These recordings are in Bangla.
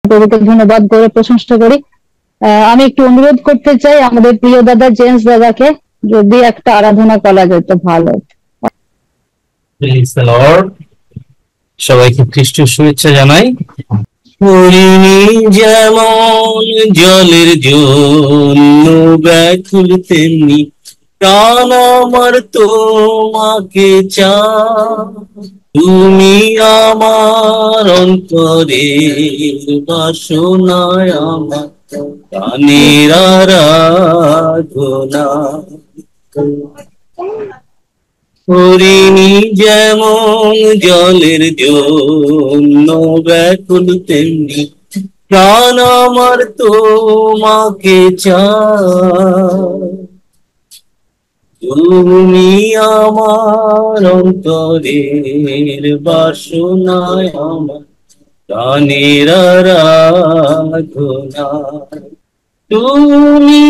প্রভুকে ধন্যবাদ করে প্রশংসা করি। আমি একটু অনুরোধ করতে চাই আমাদের প্রিয় দাদা জেমস দাদাকে, যদি একটা আরাধনা করা যেত ভালো। Praise the Lord. সবাইকে খ্রিস্টের শুভেচ্ছা জানাই। হরিণী যেমন জলের জন্য ব্যাকুল, তেমনি প্রাণ আমার তোমাকে চায়। তুমি আমার অন্তরের বাসনায়, আমার প্রাণের আরাধনা। হরিণী যেমন জলের জন্য ব্যাকুল, তেমনি প্রাণ আমার তোমাকে চায়। তুমি আমার অন্তরের বাসনায়, আমার প্রাণের আরাধনা। তুমি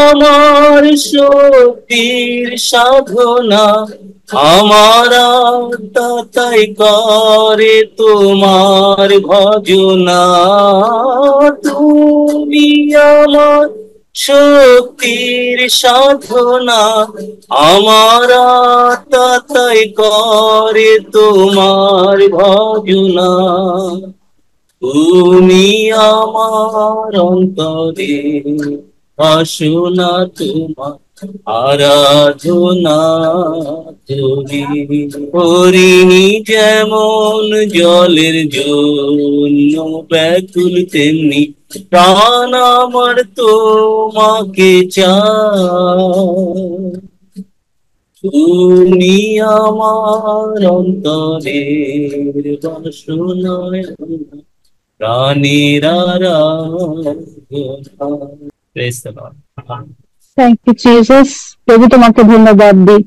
আমার শক্তির সাধনা, আমার আত্মা তাই করে তোমার ভজনা। তুমি আমার শক্তির সাধনা, আমার আত্মা তাই করে তোমার ভজনা। তুমি আমার অন্তরে বাসনা, তোমার আরাধনা করি। হরিণী যেমন জলের জন্য ব্যাকুল, তেমনি প্রাণ আমার তোমাকে চায়। তুমি আমার অন্তরের বাসনায়, প্রাণের আরাধনা। Praise the Lord. Thank you Jesus. প্রভু তোমাকে ধন্যবাদ দিই,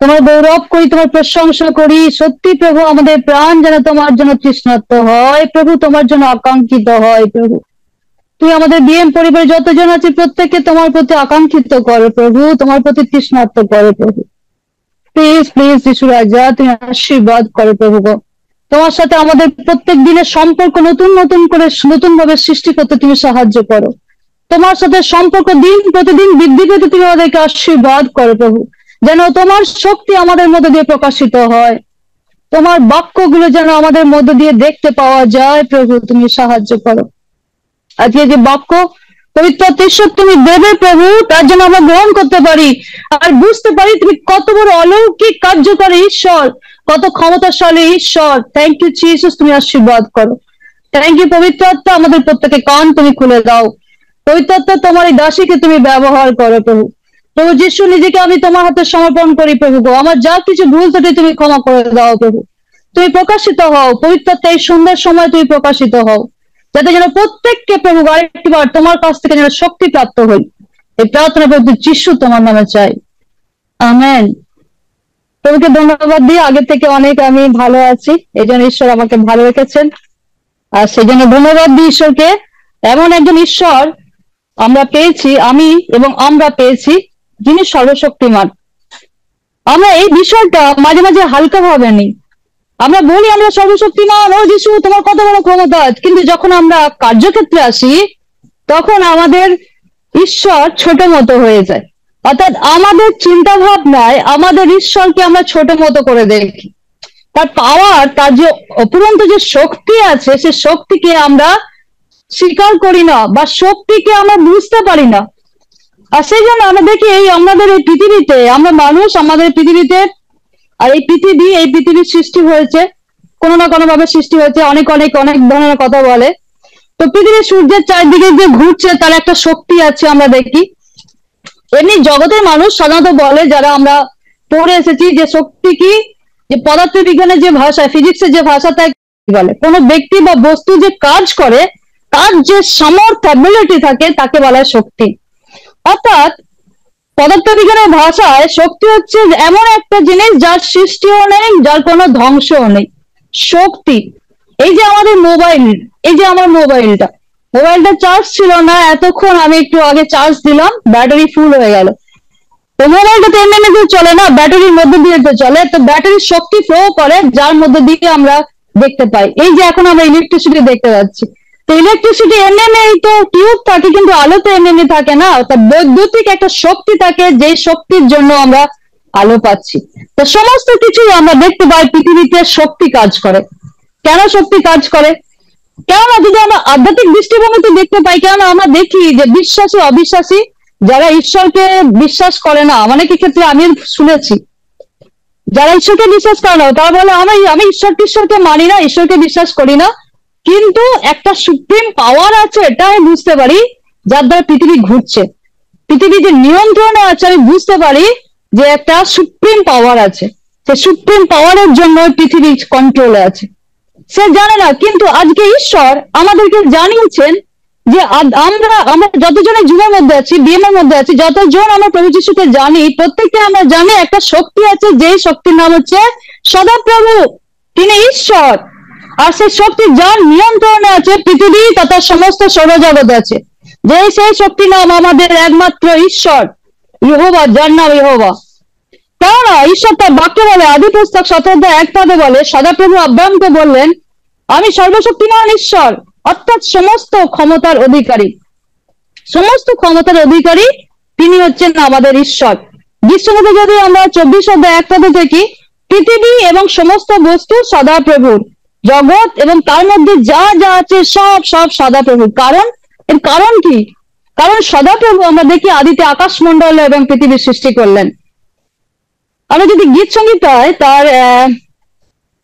তোমার গৌরব করি, তোমার প্রশংসা করি। সত্যি প্রভু, আমাদের প্রাণ যেন তোমার জন্য তৃষ্ণার্ত হয় প্রভু, তোমার জন্য আকাঙ্ক্ষিত হয় প্রভু। তুই আমাদের বিএম পরিবারে যতজন আছে প্রত্যেককে তোমার প্রতি আকাঙ্ক্ষিত করো প্রভু, তোমার প্রতি তৃষ্ণার্ত করো প্রভু। প্লিজ প্লিজ যিশু রাজা, তুমি আশীর্বাদ করো প্রভু। তোমার সাথে আমাদের প্রত্যেক দিনের সম্পর্ক নতুন নতুন করে নতুন ভাবে সৃষ্টি করতে তুমি সাহায্য করো। তোমার সাথে সম্পর্ক দিন প্রতিদিন বৃদ্ধি পেতে তুমি আমাদেরকে আশীর্বাদ করো প্রভু, যেন তোমার শক্তি আমাদের মধ্যে দিয়ে প্রকাশিত হয়। তোমার বাক্যগুলো যেন আমাদের মধ্যে দিয়ে দেখতে পাওয়া যায় প্রভু, তুমি সাহায্য করো। আজকে যে বাক্য পবিত্র ঈশ্বর তুমি দেবে প্রভু, তার জন্য আমরা গ্রহণ করতে পারি আর বুঝতে পারি তুমি কত বড় অলৌকিক কার্যকরী ঈশ্বর, কত ক্ষমতাশালী ঈশ্বর। থ্যাংক ইউ জিসাস, তুমি আশীর্বাদ করো। থ্যাংক ইউ পবিত্র আত্মা, আমাদের প্রত্যেকে কান তুমি খুলে দাও। পবিত্র আত্মা, তোমার এই দাসীকে তুমি ব্যবহার করো প্রভু। প্রভু যিশু, নিজেকে আমি তোমার হাতে সমর্পণ করি প্রভু গো। আমার যা কিছু ভুল ত্রুটি তুমি ক্ষমা করে দাও প্রভু। তুমি প্রকাশিত হও পবিত্র আত্মা, এই সুন্দর সময় তুমি প্রকাশিত হও, যাতে যেন প্রত্যেককে প্রভু আরেকটিবার তোমার কাছ থেকে যেন শক্তি প্রাপ্ত হই। এই প্রার্থনা প্রভু যিশু তোমার নামে চাই, আমেন। প্রভুকে ধন্যবাদ দিই, আগে থেকে অনেক আমি ভালো আছি, এই জন্য ঈশ্বর আমাকে ভালো রেখেছেন, আর সেই জন্য ধন্যবাদ দিই ঈশ্বরকে। এমন একজন ঈশ্বর আমরা পেয়েছি, আমি এবং আমরা পেয়েছি, যিনি সর্বশক্তিমান। আমরা এই বিষয়টা মাঝে মাঝে হালকা ভাবে নিই। আমরা বলি আমরা সর্বশক্তিমান, ও যিশু তোমার কত বড় ক্ষমতা, কিন্তু যখন আমরা কার্যক্ষেত্রে আসি তখন আমাদের ঈশ্বর ছোট মতো হয়ে যায়। অর্থাৎ আমাদের চিন্তা ভাবনায় আমাদের ঈশ্বরকে আমরা ছোট মতো করে দেখি। তার পাওয়ার, তার যে অপুরন্ত যে শক্তি আছে, সে শক্তিকে আমরা স্বীকার করি না বা শক্তিকে আমরা বুঝতে পারি না। আর সেই জন্য আমরা দেখি আমাদের এই পৃথিবীতে, আমরা মানুষ, আমাদের পৃথিবীতে, আর এই পৃথিবীর সৃষ্টি হয়েছে কোনো না কোনো ভাবে সৃষ্টি হয়েছে, অনেক অনেক অনেক ধরনের কথা বলে। তো পৃথিবী সূর্যের চারদিকে যে ঘুরছে তার একটা শক্তি আছে আমরা দেখি। এমনি জগতের মানুষ সাধারণত বলে, যারা আমরা পড়ে এসেছি, যে শক্তি কি, যে পদার্থ বিজ্ঞানের যে ভাষা, ফিজিক্সের যে ভাষা, তাই বলে কোনো ব্যক্তি বা বস্তু যে কাজ করে, তার যে সামর্থ্য অ্যাবিলিটি থাকে, তাকে বলা হয় শক্তি। অর্থাৎ পদার্থবিজ্ঞানের ভাষায় শক্তি হচ্ছে এমন একটা জিনিস যার সৃষ্টিও নেই, যার কোনো ধ্বংসও নেই। শক্তি, এই যে আমাদের মোবাইল, এই যে আমার মোবাইলটা চার্জ ছিল না, এতক্ষণ আমি একটু আগে চার্জ দিলাম, ব্যাটারি ফুল হয়ে গেল। তো মোবাইলটা তো এমনি এমনি চলে না, ব্যাটারির মধ্যে দিয়ে তো চলে। তো ব্যাটারির শক্তি ফ্লো করে, যার মধ্যে দিয়ে আমরা দেখতে পাই। এই যে এখন আমরা ইলেকট্রিসিটি দেখতে পাচ্ছি, তো ইলেকট্রিসিটি এমনি তো টিউব থাকে, কিন্তু আলো তো এমনি থাকে না। তা বৈদ্যুতিক একটা শক্তি থাকে, যে শক্তির জন্য আমরা আলো পাচ্ছি। তো সমস্ত কিছু আমরা দেখতে পাই পৃথিবীতে শক্তি কাজ করে। কেন শক্তি কাজ করে? কেননা যদি আমরা আধ্যাত্মিক দৃষ্টিভঙ্গিতে দেখতে পাই, কেননা আমরা দেখি যে বিশ্বাসী অবিশ্বাসী যারা ঈশ্বরকে বিশ্বাস করে না, অনেকের ক্ষেত্রে আমি শুনেছি যারা ঈশ্বরকে বিশ্বাস করে না তারা বলে আমি ঈশ্বরকে মানি না, ঈশ্বরকে বিশ্বাস করি না, কিন্তু একটা সুপ্রিম পাওয়ার আছে এটা আমি বুঝতে পারি, যার দ্বারা পৃথিবী ঘুরছে, পৃথিবী যে নিয়ন্ত্রণে আছে আমি বুঝতে পারি যে একটা সুপ্রিম পাওয়ার আছে, সে সুপ্রিম পাওয়ারের জন্য পৃথিবী কন্ট্রোলে আছে। সে জানে না, কিন্তু আজকে ঈশ্বর আমাদেরকে জানিয়েছেন যে আমরা যতজনের যুগের মধ্যে আছি, বিএমের মধ্যে আছি, যতজন আমরা প্রভু যিশুকে জানি, প্রত্যেককে আমরা জানি একটা শক্তি আছে, যেই শক্তির নাম হচ্ছে সদাপ্রভু। তিনি ঈশ্বর, আর সেই শক্তি যার নিয়ন্ত্রণে আছে পৃথিবী তথা সমস্ত সৌরজগৎ আছে, যে সেই শক্তির নাম আমাদের একমাত্র ঈশ্বর ইহোবা, যার নাম ইহোবা। কেননা ঈশ্বর তার বাক্যে বলে, আদি পুস্তক 17:1 বলে, সদাপ্রভু আব্রাহামকে বললেন আমি সর্বশক্তিমান ঈশ্বর, অর্থাৎ সমস্ত ক্ষমতার অধিকারী, সমস্ত ক্ষমতার অধিকারী তিনি হচ্ছেন আমাদের ঈশ্বর। বিশ্বমতে যদি আমরা 24:1 দেখি, পৃথিবী এবং সমস্ত বস্তু সদাপ্রভুর, জগৎ এবং তার মধ্যে যা যা আছে সব সব সদাপ্রভুর। এর কারণ কি? কারণ সদাপ্রভু আমরা দেখি আদিতে আকাশমণ্ডল এবং পৃথিবীর সৃষ্টি করলেন। আমরা যদি গীত সঙ্গীত হয় তার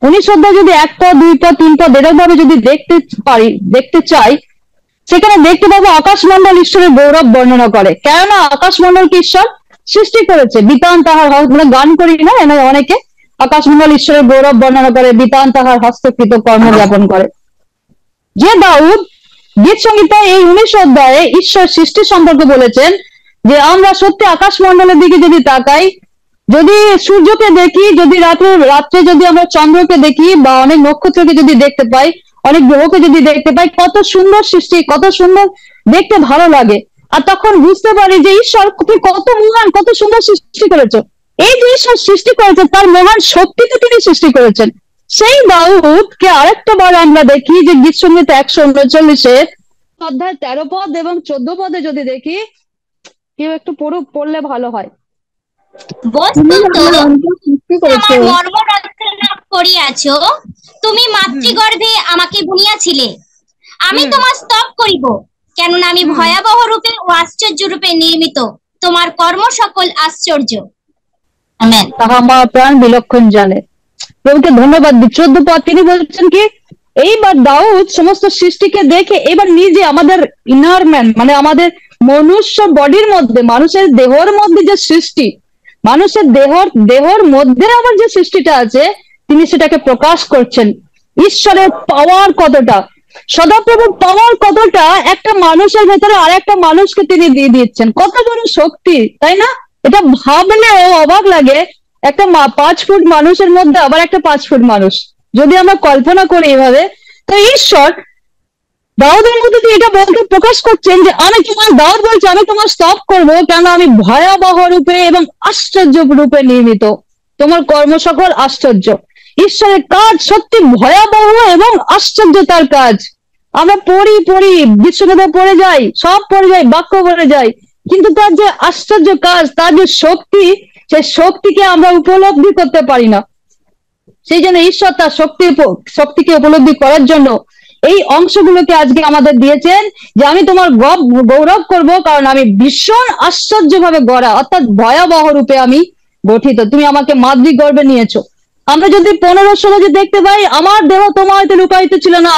19 অধ্যায় যদি 1 পদ 2 পদ 3 পদ এরকম ভাবে যদি দেখতে চাই, সেখানে দেখতে পাবো আকাশমণ্ডল ঈশ্বরের গৌরব বর্ণনা করে। কেননা আকাশমণ্ডলকে ঈশ্বর সৃষ্টি করেছে, বিতান তাহার মানে গান করি না অনেকে, আকাশমণ্ডল ঈশ্বরের গৌরব বর্ণনা করে, বিতান তাহার হস্তকৃত কর্ম জ্ঞাপন করে। যে দাউদ গীত সংহিতা এই 19 অধ্যায়ে ঈশ্বর সৃষ্টি সম্পর্কে বলেছেন যে আমরা সত্যি আকাশমণ্ডলের দিকে যদি তাকাই, যদি সূর্যকে দেখি, যদি রাত্রে যদি আমরা চন্দ্রকে দেখি বা অনেক নক্ষত্রকে যদি দেখতে পাই, অনেক গ্রহকে যদি দেখতে পাই, কত সুন্দর সৃষ্টি, কত সুন্দর দেখতে ভালো লাগে। আর তখন বুঝতে পারি যে ঈশ্বর কত মহান, কত সুন্দর সৃষ্টি করেছে। এই যে ঈশ্বর সৃষ্টি করেছে তার মহান শক্তিতে তিনি সৃষ্টি করেছেন। সেই দাউদকে আরেকটা বার আমরা দেখি যে গীত সংগীত 139 অধ্যায় 13 পদ এবং 14 পদে যদি দেখি, কেউ একটু পড়লে ভালো হয়। বস্তুত আমার মর্ম রচনা করিয়াছ, তুমি মাতৃগর্ভে আমাকে বুনিয়াছিলে। আমি তোমার স্তব করিব, কেননা আমি ভয়াবহ রূপে ও আশ্চর্য রূপে নির্মিত, তোমার কর্ম সকল আশ্চর্য। আমেন। তাহা আমার প্রাণ বিলক্ষণ জানে। প্রভুকে ধন্যবাদ দিই। 14 পদ তিনি বলছেন কি, এইবার দাউদ সমস্ত সৃষ্টিকে দেখে এবার নিজে আমাদের ইনার ম্যান মানে আমাদের মনুষ্য বডির মধ্যে, মানুষের দেহর মধ্যে যে সৃষ্টি, মানুষের দেহর মধ্যে আবার যে সৃষ্টিটা আছে, তিনি সেটাকে প্রকাশ করছেন। ঈশ্বরের পাওয়ার কতটা, সদাপ্রভুর পাওয়ার কতটা, একটা মানুষের ভেতরে আর একটা মানুষকে তিনি দিয়ে দিচ্ছেন, কত বড় শক্তি, তাই না? এটা ভাবলেও অবাক লাগে, একটা 5 ফুট মানুষের মধ্যে আবার একটা 5 ফুট মানুষ, যদি আমরা কল্পনা করি এভাবে। তো ঈশ্বর দাউদের মধ্যে দিয়ে এটা বলতে প্রকাশ করছেন যে আমি তোমার, দাউদ বলছে আমি তোমার স্তব করবো, কেন আমি ভয়াবহ রূপে এবং আশ্চর্য রূপে নির্মিত, তোমার কর্ম সকল আশ্চর্য। ঈশ্বরের কাজ সত্যি ভয়াবহ এবং আশ্চর্য তার কাজ। আমরা পড়ি বিশ্বকথা পড়ে যাই, সব পড়ে যাই, বাক্য পড়ে যাই, কিন্তু তার যে আশ্চর্য কাজ, তার যে শক্তি, সেই শক্তিকে আমরা উপলব্ধি করতে পারি না। সেই জন্য ঈশ্বর তার শক্তিকে উপলব্ধি করার জন্য এই অংশগুলোকে আজকে আমাদের দিয়েছেন যে আমি তোমার গৌরব করব, কারণ আমি ভীষণ আশ্চর্য ভাবে গড়া, অর্থাৎ ভয়াবহ রূপে আমি গঠিত, তুমি আমাকে মাতৃগর্ভে নিয়েছো। আমরা যদি 15-16 দেখতে পাই, আমার দেহ তোমার হয়তো লুকায়িত ছিল না,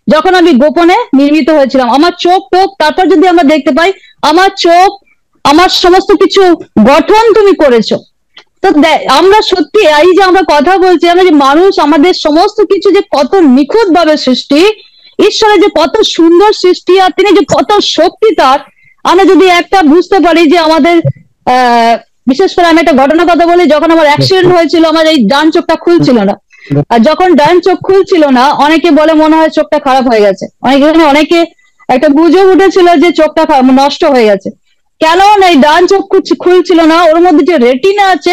যখন আমি গোপনে নির্মিত হয়েছিলাম, আমার চোখ টোক, তারপর যদি আমরা দেখতে পাই আমার চোখ, আমার সমস্ত কিছু গঠন তুমি করেছো। তো আমরা সত্যি এই যে আমরা কথা বলছি, আমরা যে মানুষ, আমাদের সমস্ত কিছু যে কত নিখুঁত ভাবে সৃষ্টি, ঈশ্বরের যে কত সুন্দর সৃষ্টি, আর তিনি যে কত শক্তি তার, আমরা যদি একটা বুঝতে পারি যে আমাদের বিশেষ করে আমি একটা ঘটনার কথা বলি, যখন আমার অ্যাক্সিডেন্ট হয়েছিল, আমার এই ডান চোখটা খুলছিল না, আর যখন ডান চোখ খুলছিল না, অনেকে বলে মনে হয় চোখটা খারাপ হয়ে গেছে, অনেকে একটা গুজব উঠেছিল যে চোখটা নষ্ট হয়ে গেছে। কেন এই ডান চোখ খুলছিল না, ওর মধ্যে যে রেটিনা আছে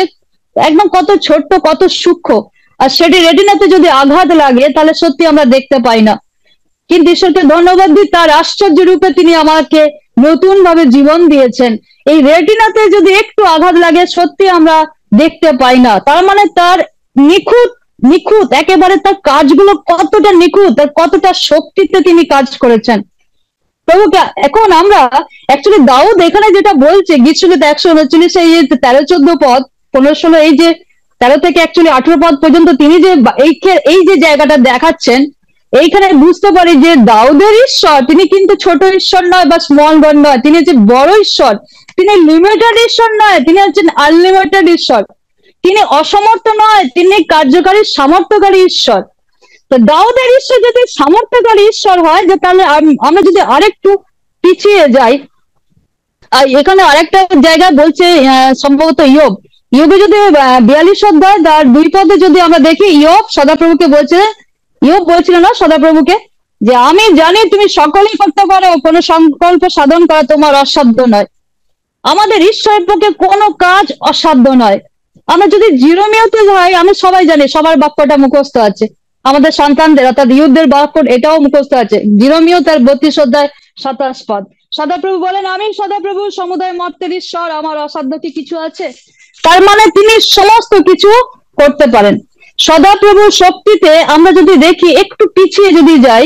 একদম কত ছোট্ট, কত সূক্ষ্ম, আর সেটি রেটিনাতে যদি আঘাত লাগে তাহলে সত্যি আমরা দেখতে পাই না। কিন্তু ঈশ্বরকে ধন্যবাদ দিই, তার আশ্চর্য রূপে তিনি আমাকে নতুন ভাবে জীবন দিয়েছেন। এই রেটিনাতে যদি একটু আঘাত লাগে সত্যি আমরা দেখতে পাই না, তার মানে তার নিখুঁত নিখুঁত একেবারে তার কাজগুলো কতটা নিখুঁত আর কতটা শক্তিতে তিনি কাজ করেছেন প্রভুকে। এখন আমরা অ্যাকচুয়ালি দাউদ এখানে যেটা বলছে গীতসঙ্গীত 139 এই যে 13-14 পদ 15-16 এই যে 13 থেকে অ্যাকচুয়ালি 18 পদ পর্যন্ত তিনি যে এই যে জায়গাটা দেখাচ্ছেন, এইখানে বুঝতে পারি যে দাউদের ঈশ্বর তিনি কিন্তু ছোট ঈশ্বর নয় বা স্মল গড নয়, তিনি হচ্ছে বড় ঈশ্বর। তিনি লিমিটেড ঈশ্বর নয়, তিনি হচ্ছেন আনলিমিটেড ঈশ্বর। তিনি অসমর্থ নয়, তিনি কার্যকারী সামর্থ্যকারী ঈশ্বর। তো দাউদের ঈশ্বর যদি সামর্থ্যকারী ঈশ্বর হয়, যে তাহলে আমরা যদি আরেকটু পিছিয়ে যাই, আর এখানে আরেকটা জায়গায় বলছে সম্ভবত ইয়োবে যদি 42 অধ্যায় তার 2 পদে যদি আমরা দেখি, ইয়োব সদাপ্রভুকে বলছে, ইয়োব বলছিল না সদাপ্রভুকে যে আমি জানি তুমি সকলেই করতে পারো, কোনো সংকল্প সাধন করা তোমার অসাধ্য নয়। আমাদের ঈশ্বরের পক্ষে কোনো কাজ অসাধ্য নয়। আমরা যদি জিরোমিওতে যাই, আমরা সবাই জানি সবার বাক্যটা মুখস্থ আছে, আমাদের সন্তানদের অর্থাৎ ইউথদের বাক্য এটাও মুখস্থ আছে। জিরোমিও তার 32 অধ্যায় 27 পদ। সদাপ্রভু বলেন আমি সদাপ্রভু সমুদয় মর্তের ঈশ্বর, আমার অসাধ্য কি কিছু আছে? তার মানে তিনি সমস্ত কিছু করতে পারেন। সদাপ্রভু শক্তিতে আমরা যদি দেখি, একটু পিছিয়ে যদি যাই,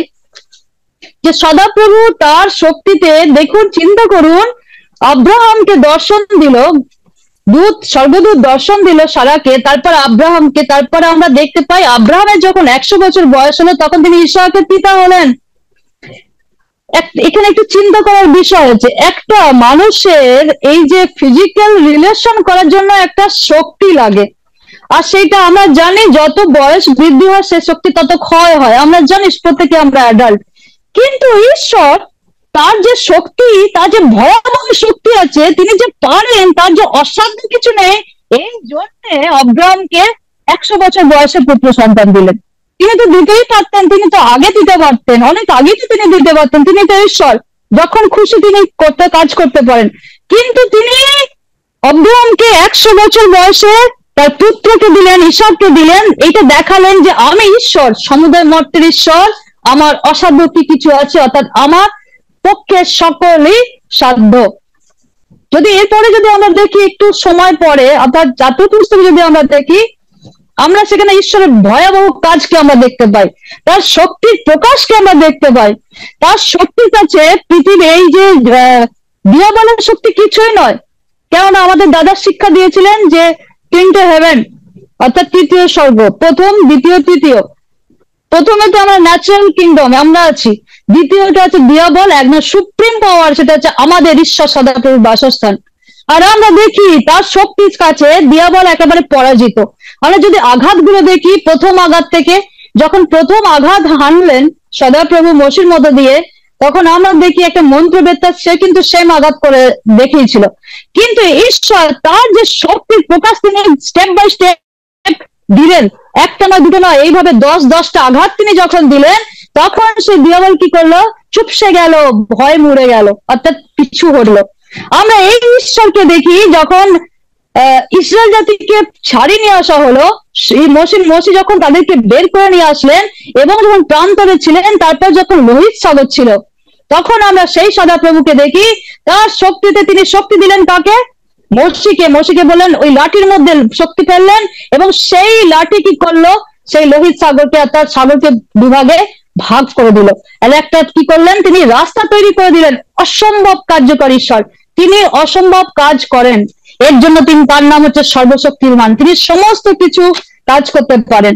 যে সদাপ্রভু তার শক্তিতে দেখুন, চিন্তা করুন, আব্রাহামকে দর্শন দিল, স্বর্গদূত দর্শন দিল সারাকে, তারপর আব্রাহামকে, তারপরে আমরা দেখতে পাই আব্রাহামের যখন 100 বছর বয়স হলো তখন তিনি ইসহাকের পিতা হলেন। এখানে একটু চিন্তা করার বিষয় হচ্ছে, একটা মানুষের এই যে ফিজিক্যাল রিলেশন করার জন্য একটা শক্তি লাগে, আর সেটা আমরা জানি যত বয়স বৃদ্ধি হয় সে শক্তি তত ক্ষয় হয়, আমরা জানি, প্রত্যেকে আমরা অ্যাডাল্ট। কিন্তু ঈশ্বর তার যে শক্তি, তার যে ভয়াবহ শক্তি আছে, তিনি যে পারেন, তার যে অসাধ্য কিছু নেই, এই জন্য আব্রাহামকে 100 বছর বয়সে পুত্র সন্তান দিলেন। তিনি তো দিতেই পারতেন, তিনি তো আগে দিতে পারতেন, অনেক আগে তো তিনি দিতে পারতেন, তিনি তো ঈশ্বর, যখন খুশি তিনি কাজ করতে পারেন। কিন্তু তিনি আব্রাহামকে 100 বছর বয়সে তার পুত্রকে দিলেন, ইসহাককে দিলেন, এটা দেখালেন যে আমি ঈশ্বর, সমুদয় মর্তের ঈশ্বর, আমার অসাধ্য কি কিছু আছে, অর্থাৎ আমার পক্ষে সকলই সাধ্য। যদি এরপরে যদি আমরা দেখি একটু সময় পরে, অর্থাৎ জাতীয় পুস্তকে যদি আমরা দেখি, আমরা সেখানে ঈশ্বরের ভয়াবহ কাজকে আমরা দেখতে পাই, তার শক্তির প্রকাশকে আমরা দেখতে পাই। তার শক্তির কাছে পৃথিবী এই যে দিয়াবলের শক্তি কিছুই নয়। কেননা আমাদের দাদা শিক্ষা দিয়েছিলেন যে 3টে হেভেন, অর্থাৎ 3য় স্বর্গ, প্রথম, দ্বিতীয়, তৃতীয়। প্রথমে তো আমরা ন্যাচারাল কিংডম আমরা আছি, দ্বিতীয়টা হচ্ছে দিয়াবল, একদম সুপ্রিম পাওয়ার, সেটা হচ্ছে আমাদের ঈশ্বর সদাপ্রভুর বাসস্থান। আর আমরা দেখি তার শক্তির কাছে দিয়াবল একেবারে পরাজিত। আমরা যদি আঘাতগুলো দেখি, প্রথম আঘাত থেকে যখন প্রথম আঘাত হানলেন সদাপ্রভু মসির মধ্য দিয়ে, তখন আমরা দেখি একটা মন্ত্রবেত্তা, সে কিন্তু সেম আঘাত করে দেখিয়েছিল। কিন্তু ঈশ্বর তার যে শক্তির প্রকাশ তিনি স্টেপ বাই স্টেপ দিলেন, একটা নয় দুটো নয়, এইভাবে 10-10টা আঘাত তিনি যখন দিলেন, তখন সে দিয়াবল কি করলো, চুপসে গেল, ভয় মরে গেল, অর্থাৎ পিছু হটলো। আমরা এই ঈশ্বরকে দেখি যখন ইসরায়েল জাতিকে ছাড়িয়ে নিয়ে আসা হলো, মসি যখন তাদেরকে বের করে নিয়ে আসলেন এবং যখন প্রান্তরে ছিলেন, তারপর যখন লোহিত সাগর ছিল, তখন আমরা সেই সদাপ্রভুকে দেখি, তার শক্তিতে তিনি শক্তি দিলেন কাকে, মসিকে বললেন ওই লাঠির মধ্যে শক্তি ফেললেন, এবং সেই লাঠি কি করলো, সেই লোহিত সাগরকে, অর্থাৎ সাগরকে দুভাগে ভাগ করে দিল। আর একটা কি করলেন, তিনি রাস্তা তৈরি করে দিলেন। অসম্ভব কার্যকরী ঈশ্বর, তিনি অসম্ভব কাজ করেন, এর জন্য তিনি, তার নাম হচ্ছে সর্বশক্তিমান, তিনি সমস্ত কিছু কাজ করতে পারেন।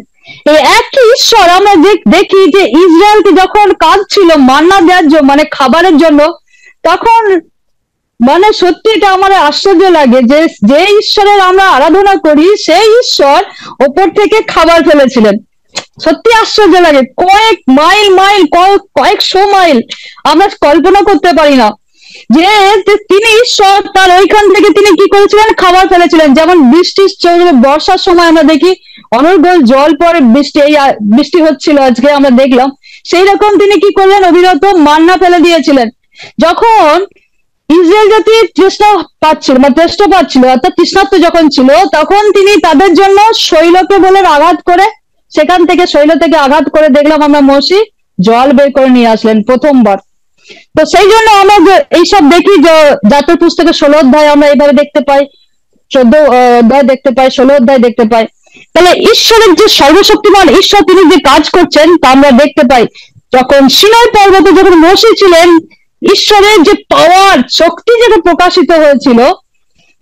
এই একই ঈশ্বর আমরা দেখি যে ইসরায়েলকে যখন কাজ ছিল মান্না দেওয়ার জন্য, মানে খাবারের জন্য, তখন মানে সত্যি এটা আমার আশ্চর্য লাগে যে যে ঈশ্বরের আমরা আরাধনা করি সেই ঈশ্বর ওপর থেকে খাবার ফেলেছিলেন। সত্যি আশ্চর্য লাগে, কয়েক মাইল কয়েকশো মাইল, আমরা কল্পনা করতে পারি না যে তিনি ঈশ্বর, তার ওইখান থেকে তিনি কি করেছিলেন, খাবার ফেলেছিলেন। যেমন বর্ষার সময় আমরা দেখি অনর্গল জল পরে বৃষ্টি হচ্ছিল, আজকে আমরা দেখলাম, সেই রকম তিনি কি করলেন, অবিরত মান্না ফেলে দিয়েছিলেন। যখন ইসরায়েল জাতি তৃষ্ণা পাচ্ছিল, অর্থাৎ তৃষ্ণার্ত যখন ছিল, তখন তিনি তাদের জন্য শৈলকে বলে আঘাত করে, সেখান থেকে শৈল থেকে আঘাত করে দেখলাম আমরা মসি জল বের করে নিয়ে আসলেন প্রথমবার। তো সেই জন্য আমরা এইসব দেখি যে জাতীয় পুস্তকে 16 অধ্যায় আমরা এইভাবে দেখতে পাই, 14 অধ্যায় দেখতে পাই, 16 অধ্যায় দেখতে পাই। তাহলে ঈশ্বরের যে সর্বশক্তিমান ঈশ্বর তিনি যে কাজ করছেন তা আমরা দেখতে পাই। যখন সিনাই পর্বতে যখন মোশে ছিলেন, ঈশ্বরের যে পাওয়ার শক্তি যেটা প্রকাশিত হয়েছিল,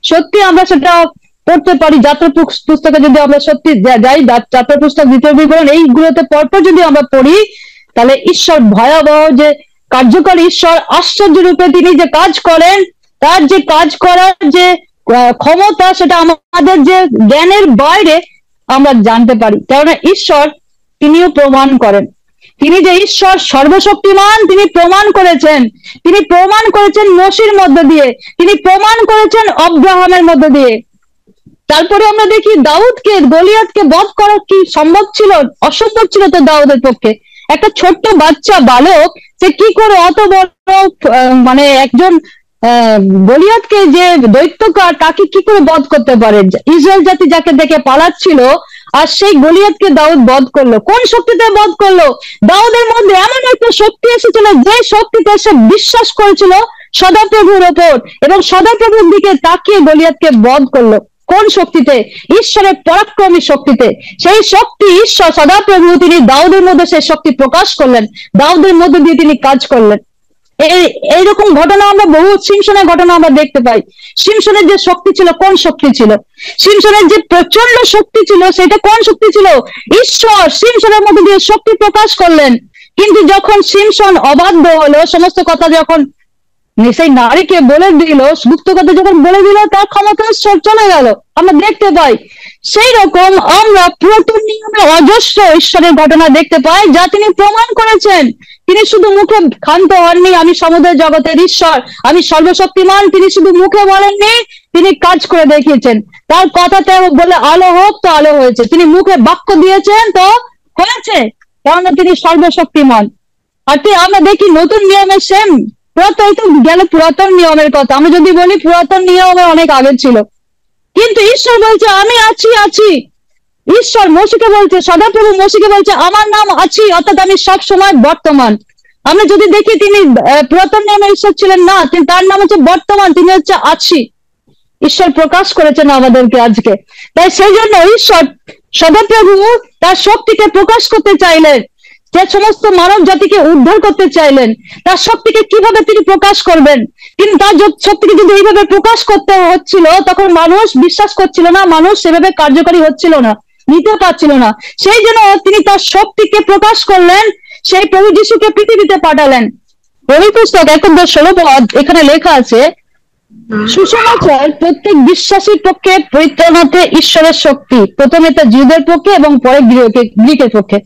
সত্যি আমরা সেটা পড়তে পারি জাতীয় পুস্তকে। যদি আমরা সত্যি যাই জাতীয় পুস্তক, দ্বিতীয় বিবরণ, এইগুলোতে পরপর যদি আমরা পড়ি, তাহলে ঈশ্বর ভয়াবহ যে কার্যকরী ঈশ্বর, আশ্চর্য রূপে তিনি যে কাজ করেন, তার যে কাজ করার যে ক্ষমতা, সেটা আমাদের যে জ্ঞানের বাইরে আমরা জানতে পারি। কেননা ঈশ্বর তিনিও প্রমাণ করেন, তিনি যে ঈশ্বর সর্বশক্তিমান তিনি প্রমাণ করেছেন। তিনি প্রমাণ করেছেন মোশির মধ্য দিয়ে, তিনি প্রমাণ করেছেন আব্রাহামের মধ্য দিয়ে। তারপরে আমরা দেখি দাউদকে, গলিয়াতকে বধ করা কি সম্ভব ছিল? অসম্ভব ছিল তো দাউদের পক্ষে। একটা ছোট্ট বাচ্চা বালক সে কি করে অত বড় মানে একজন গলিয়াতকে, যে দৈত্যকার, তাকে কি করে বধ করতে পারে? ইসরায়েল জাতি যাকে দেখে পালাচ্ছিল, আর সেই গলিয়াতকে দাউদ বধ করলো। কোন শক্তিতে বধ করলো? দাউদের মধ্যে এমন একটা শক্তি এসেছিল, যে শক্তিতে সে বিশ্বাস করেছিল সদাপ্রভুর ওপর, এবং সদাপ্রভুর দিকে তাকিয়ে গলিয়াতকে বধ করলো। কোন শক্তিতে? ঈশ্বরের পরাক্রমী শক্তিতে। সেই শক্তি ঈশ্বর সদাপ্রভু তিনি দাউদের মধ্যে সেই শক্তি প্রকাশ করলেন, দাউদের মধ্যে দিয়ে তিনি কাজ করলেন। এইরকম ঘটনা আমরা বহু, সিমসনের ঘটনা আমরা দেখতে পাই। সিমসনের যে শক্তি ছিল, কোন শক্তি ছিল? সিমসনের যে প্রচন্ড শক্তি ছিল, সেটা কোন শক্তি ছিল? ঈশ্বর সিমসনের মধ্যে দিয়ে শক্তি প্রকাশ করলেন। কিন্তু যখন সিমসন অবাধ্য হলো, সমস্ত কথা যখন সেই নারীকে বলে দিল, গুপ্ত কথা যখন বলে দিল, তার ক্ষমতা চলে গেল, আমরা দেখতে পাই। সেই রকম আমরা পুরাতন নিয়মে অজস্র ঈশ্বরের ঘটনা দেখতে পাই, যা তিনি প্রমাণ করেছেন। তিনি শুধু মুখে ক্ষান্ত হননি, আমি সমুদ্রের জগতের ঈশ্বর, আমি সর্বশক্তিমান, তিনি শুধু মুখে বলেননি, তিনি কাজ করে দেখিয়েছেন। তার কথাতে বলে আলো হোক, তো আলো হয়েছে। তিনি মুখে বাক্য দিয়েছেন, তো হয়েছে, কেননা তিনি সর্বশক্তিমান। আর আমরা দেখি নতুন নিয়মের সেম, পুরাতন নিয়মের কথা আমরা যদি বলি, পুরাতন নিয়মে অনেক আগে ছিল, কিন্তু ঈশ্বর বলছে আমি আছি। ঈশ্বর মোশিকে বলছে, সদাপ্রভু মোশিকে বলছে আমার নাম আছি, অর্থাৎ আমি সব সময় বর্তমান। আমরা যদি দেখি তিনি পুরাতন নিয়মে ঈশ্বর ছিলেন না, তার নাম হচ্ছে বর্তমান, তিনি হচ্ছে আছি। ঈশ্বর প্রকাশ করেছেন আমাদেরকে আজকে। তাই সেই জন্য ঈশ্বর সদাপ্রভু তার শক্তিকে প্রকাশ করতে চাইলেন, যে সমস্ত মানব জাতিকে উদ্ধার করতে চাইলেন। তার শক্তিকে কিভাবে তিনি প্রকাশ করবেন? কিন্তু তার শক্তিকে যদি এইভাবে প্রকাশ করতে হচ্ছিল, তখন মানুষ বিশ্বাস করছিল না, মানুষ সেভাবে কার্যকরী হচ্ছিল না, নিতে পারছিল না। সেই জন্য তিনি তার শক্তিকে প্রকাশ করলেন, সেই প্রভু যিশুকে পৃথিবীতে পাঠালেন। রবি পুস্তক 1:16 এখানে লেখা আছে, সুসমাচার প্রত্যেক বিশ্বাসীর পক্ষে পরিত্রাণার্থে ঈশ্বরের শক্তি, প্রথমে তা জিউদের পক্ষে এবং পরে গ্রীকের পক্ষে।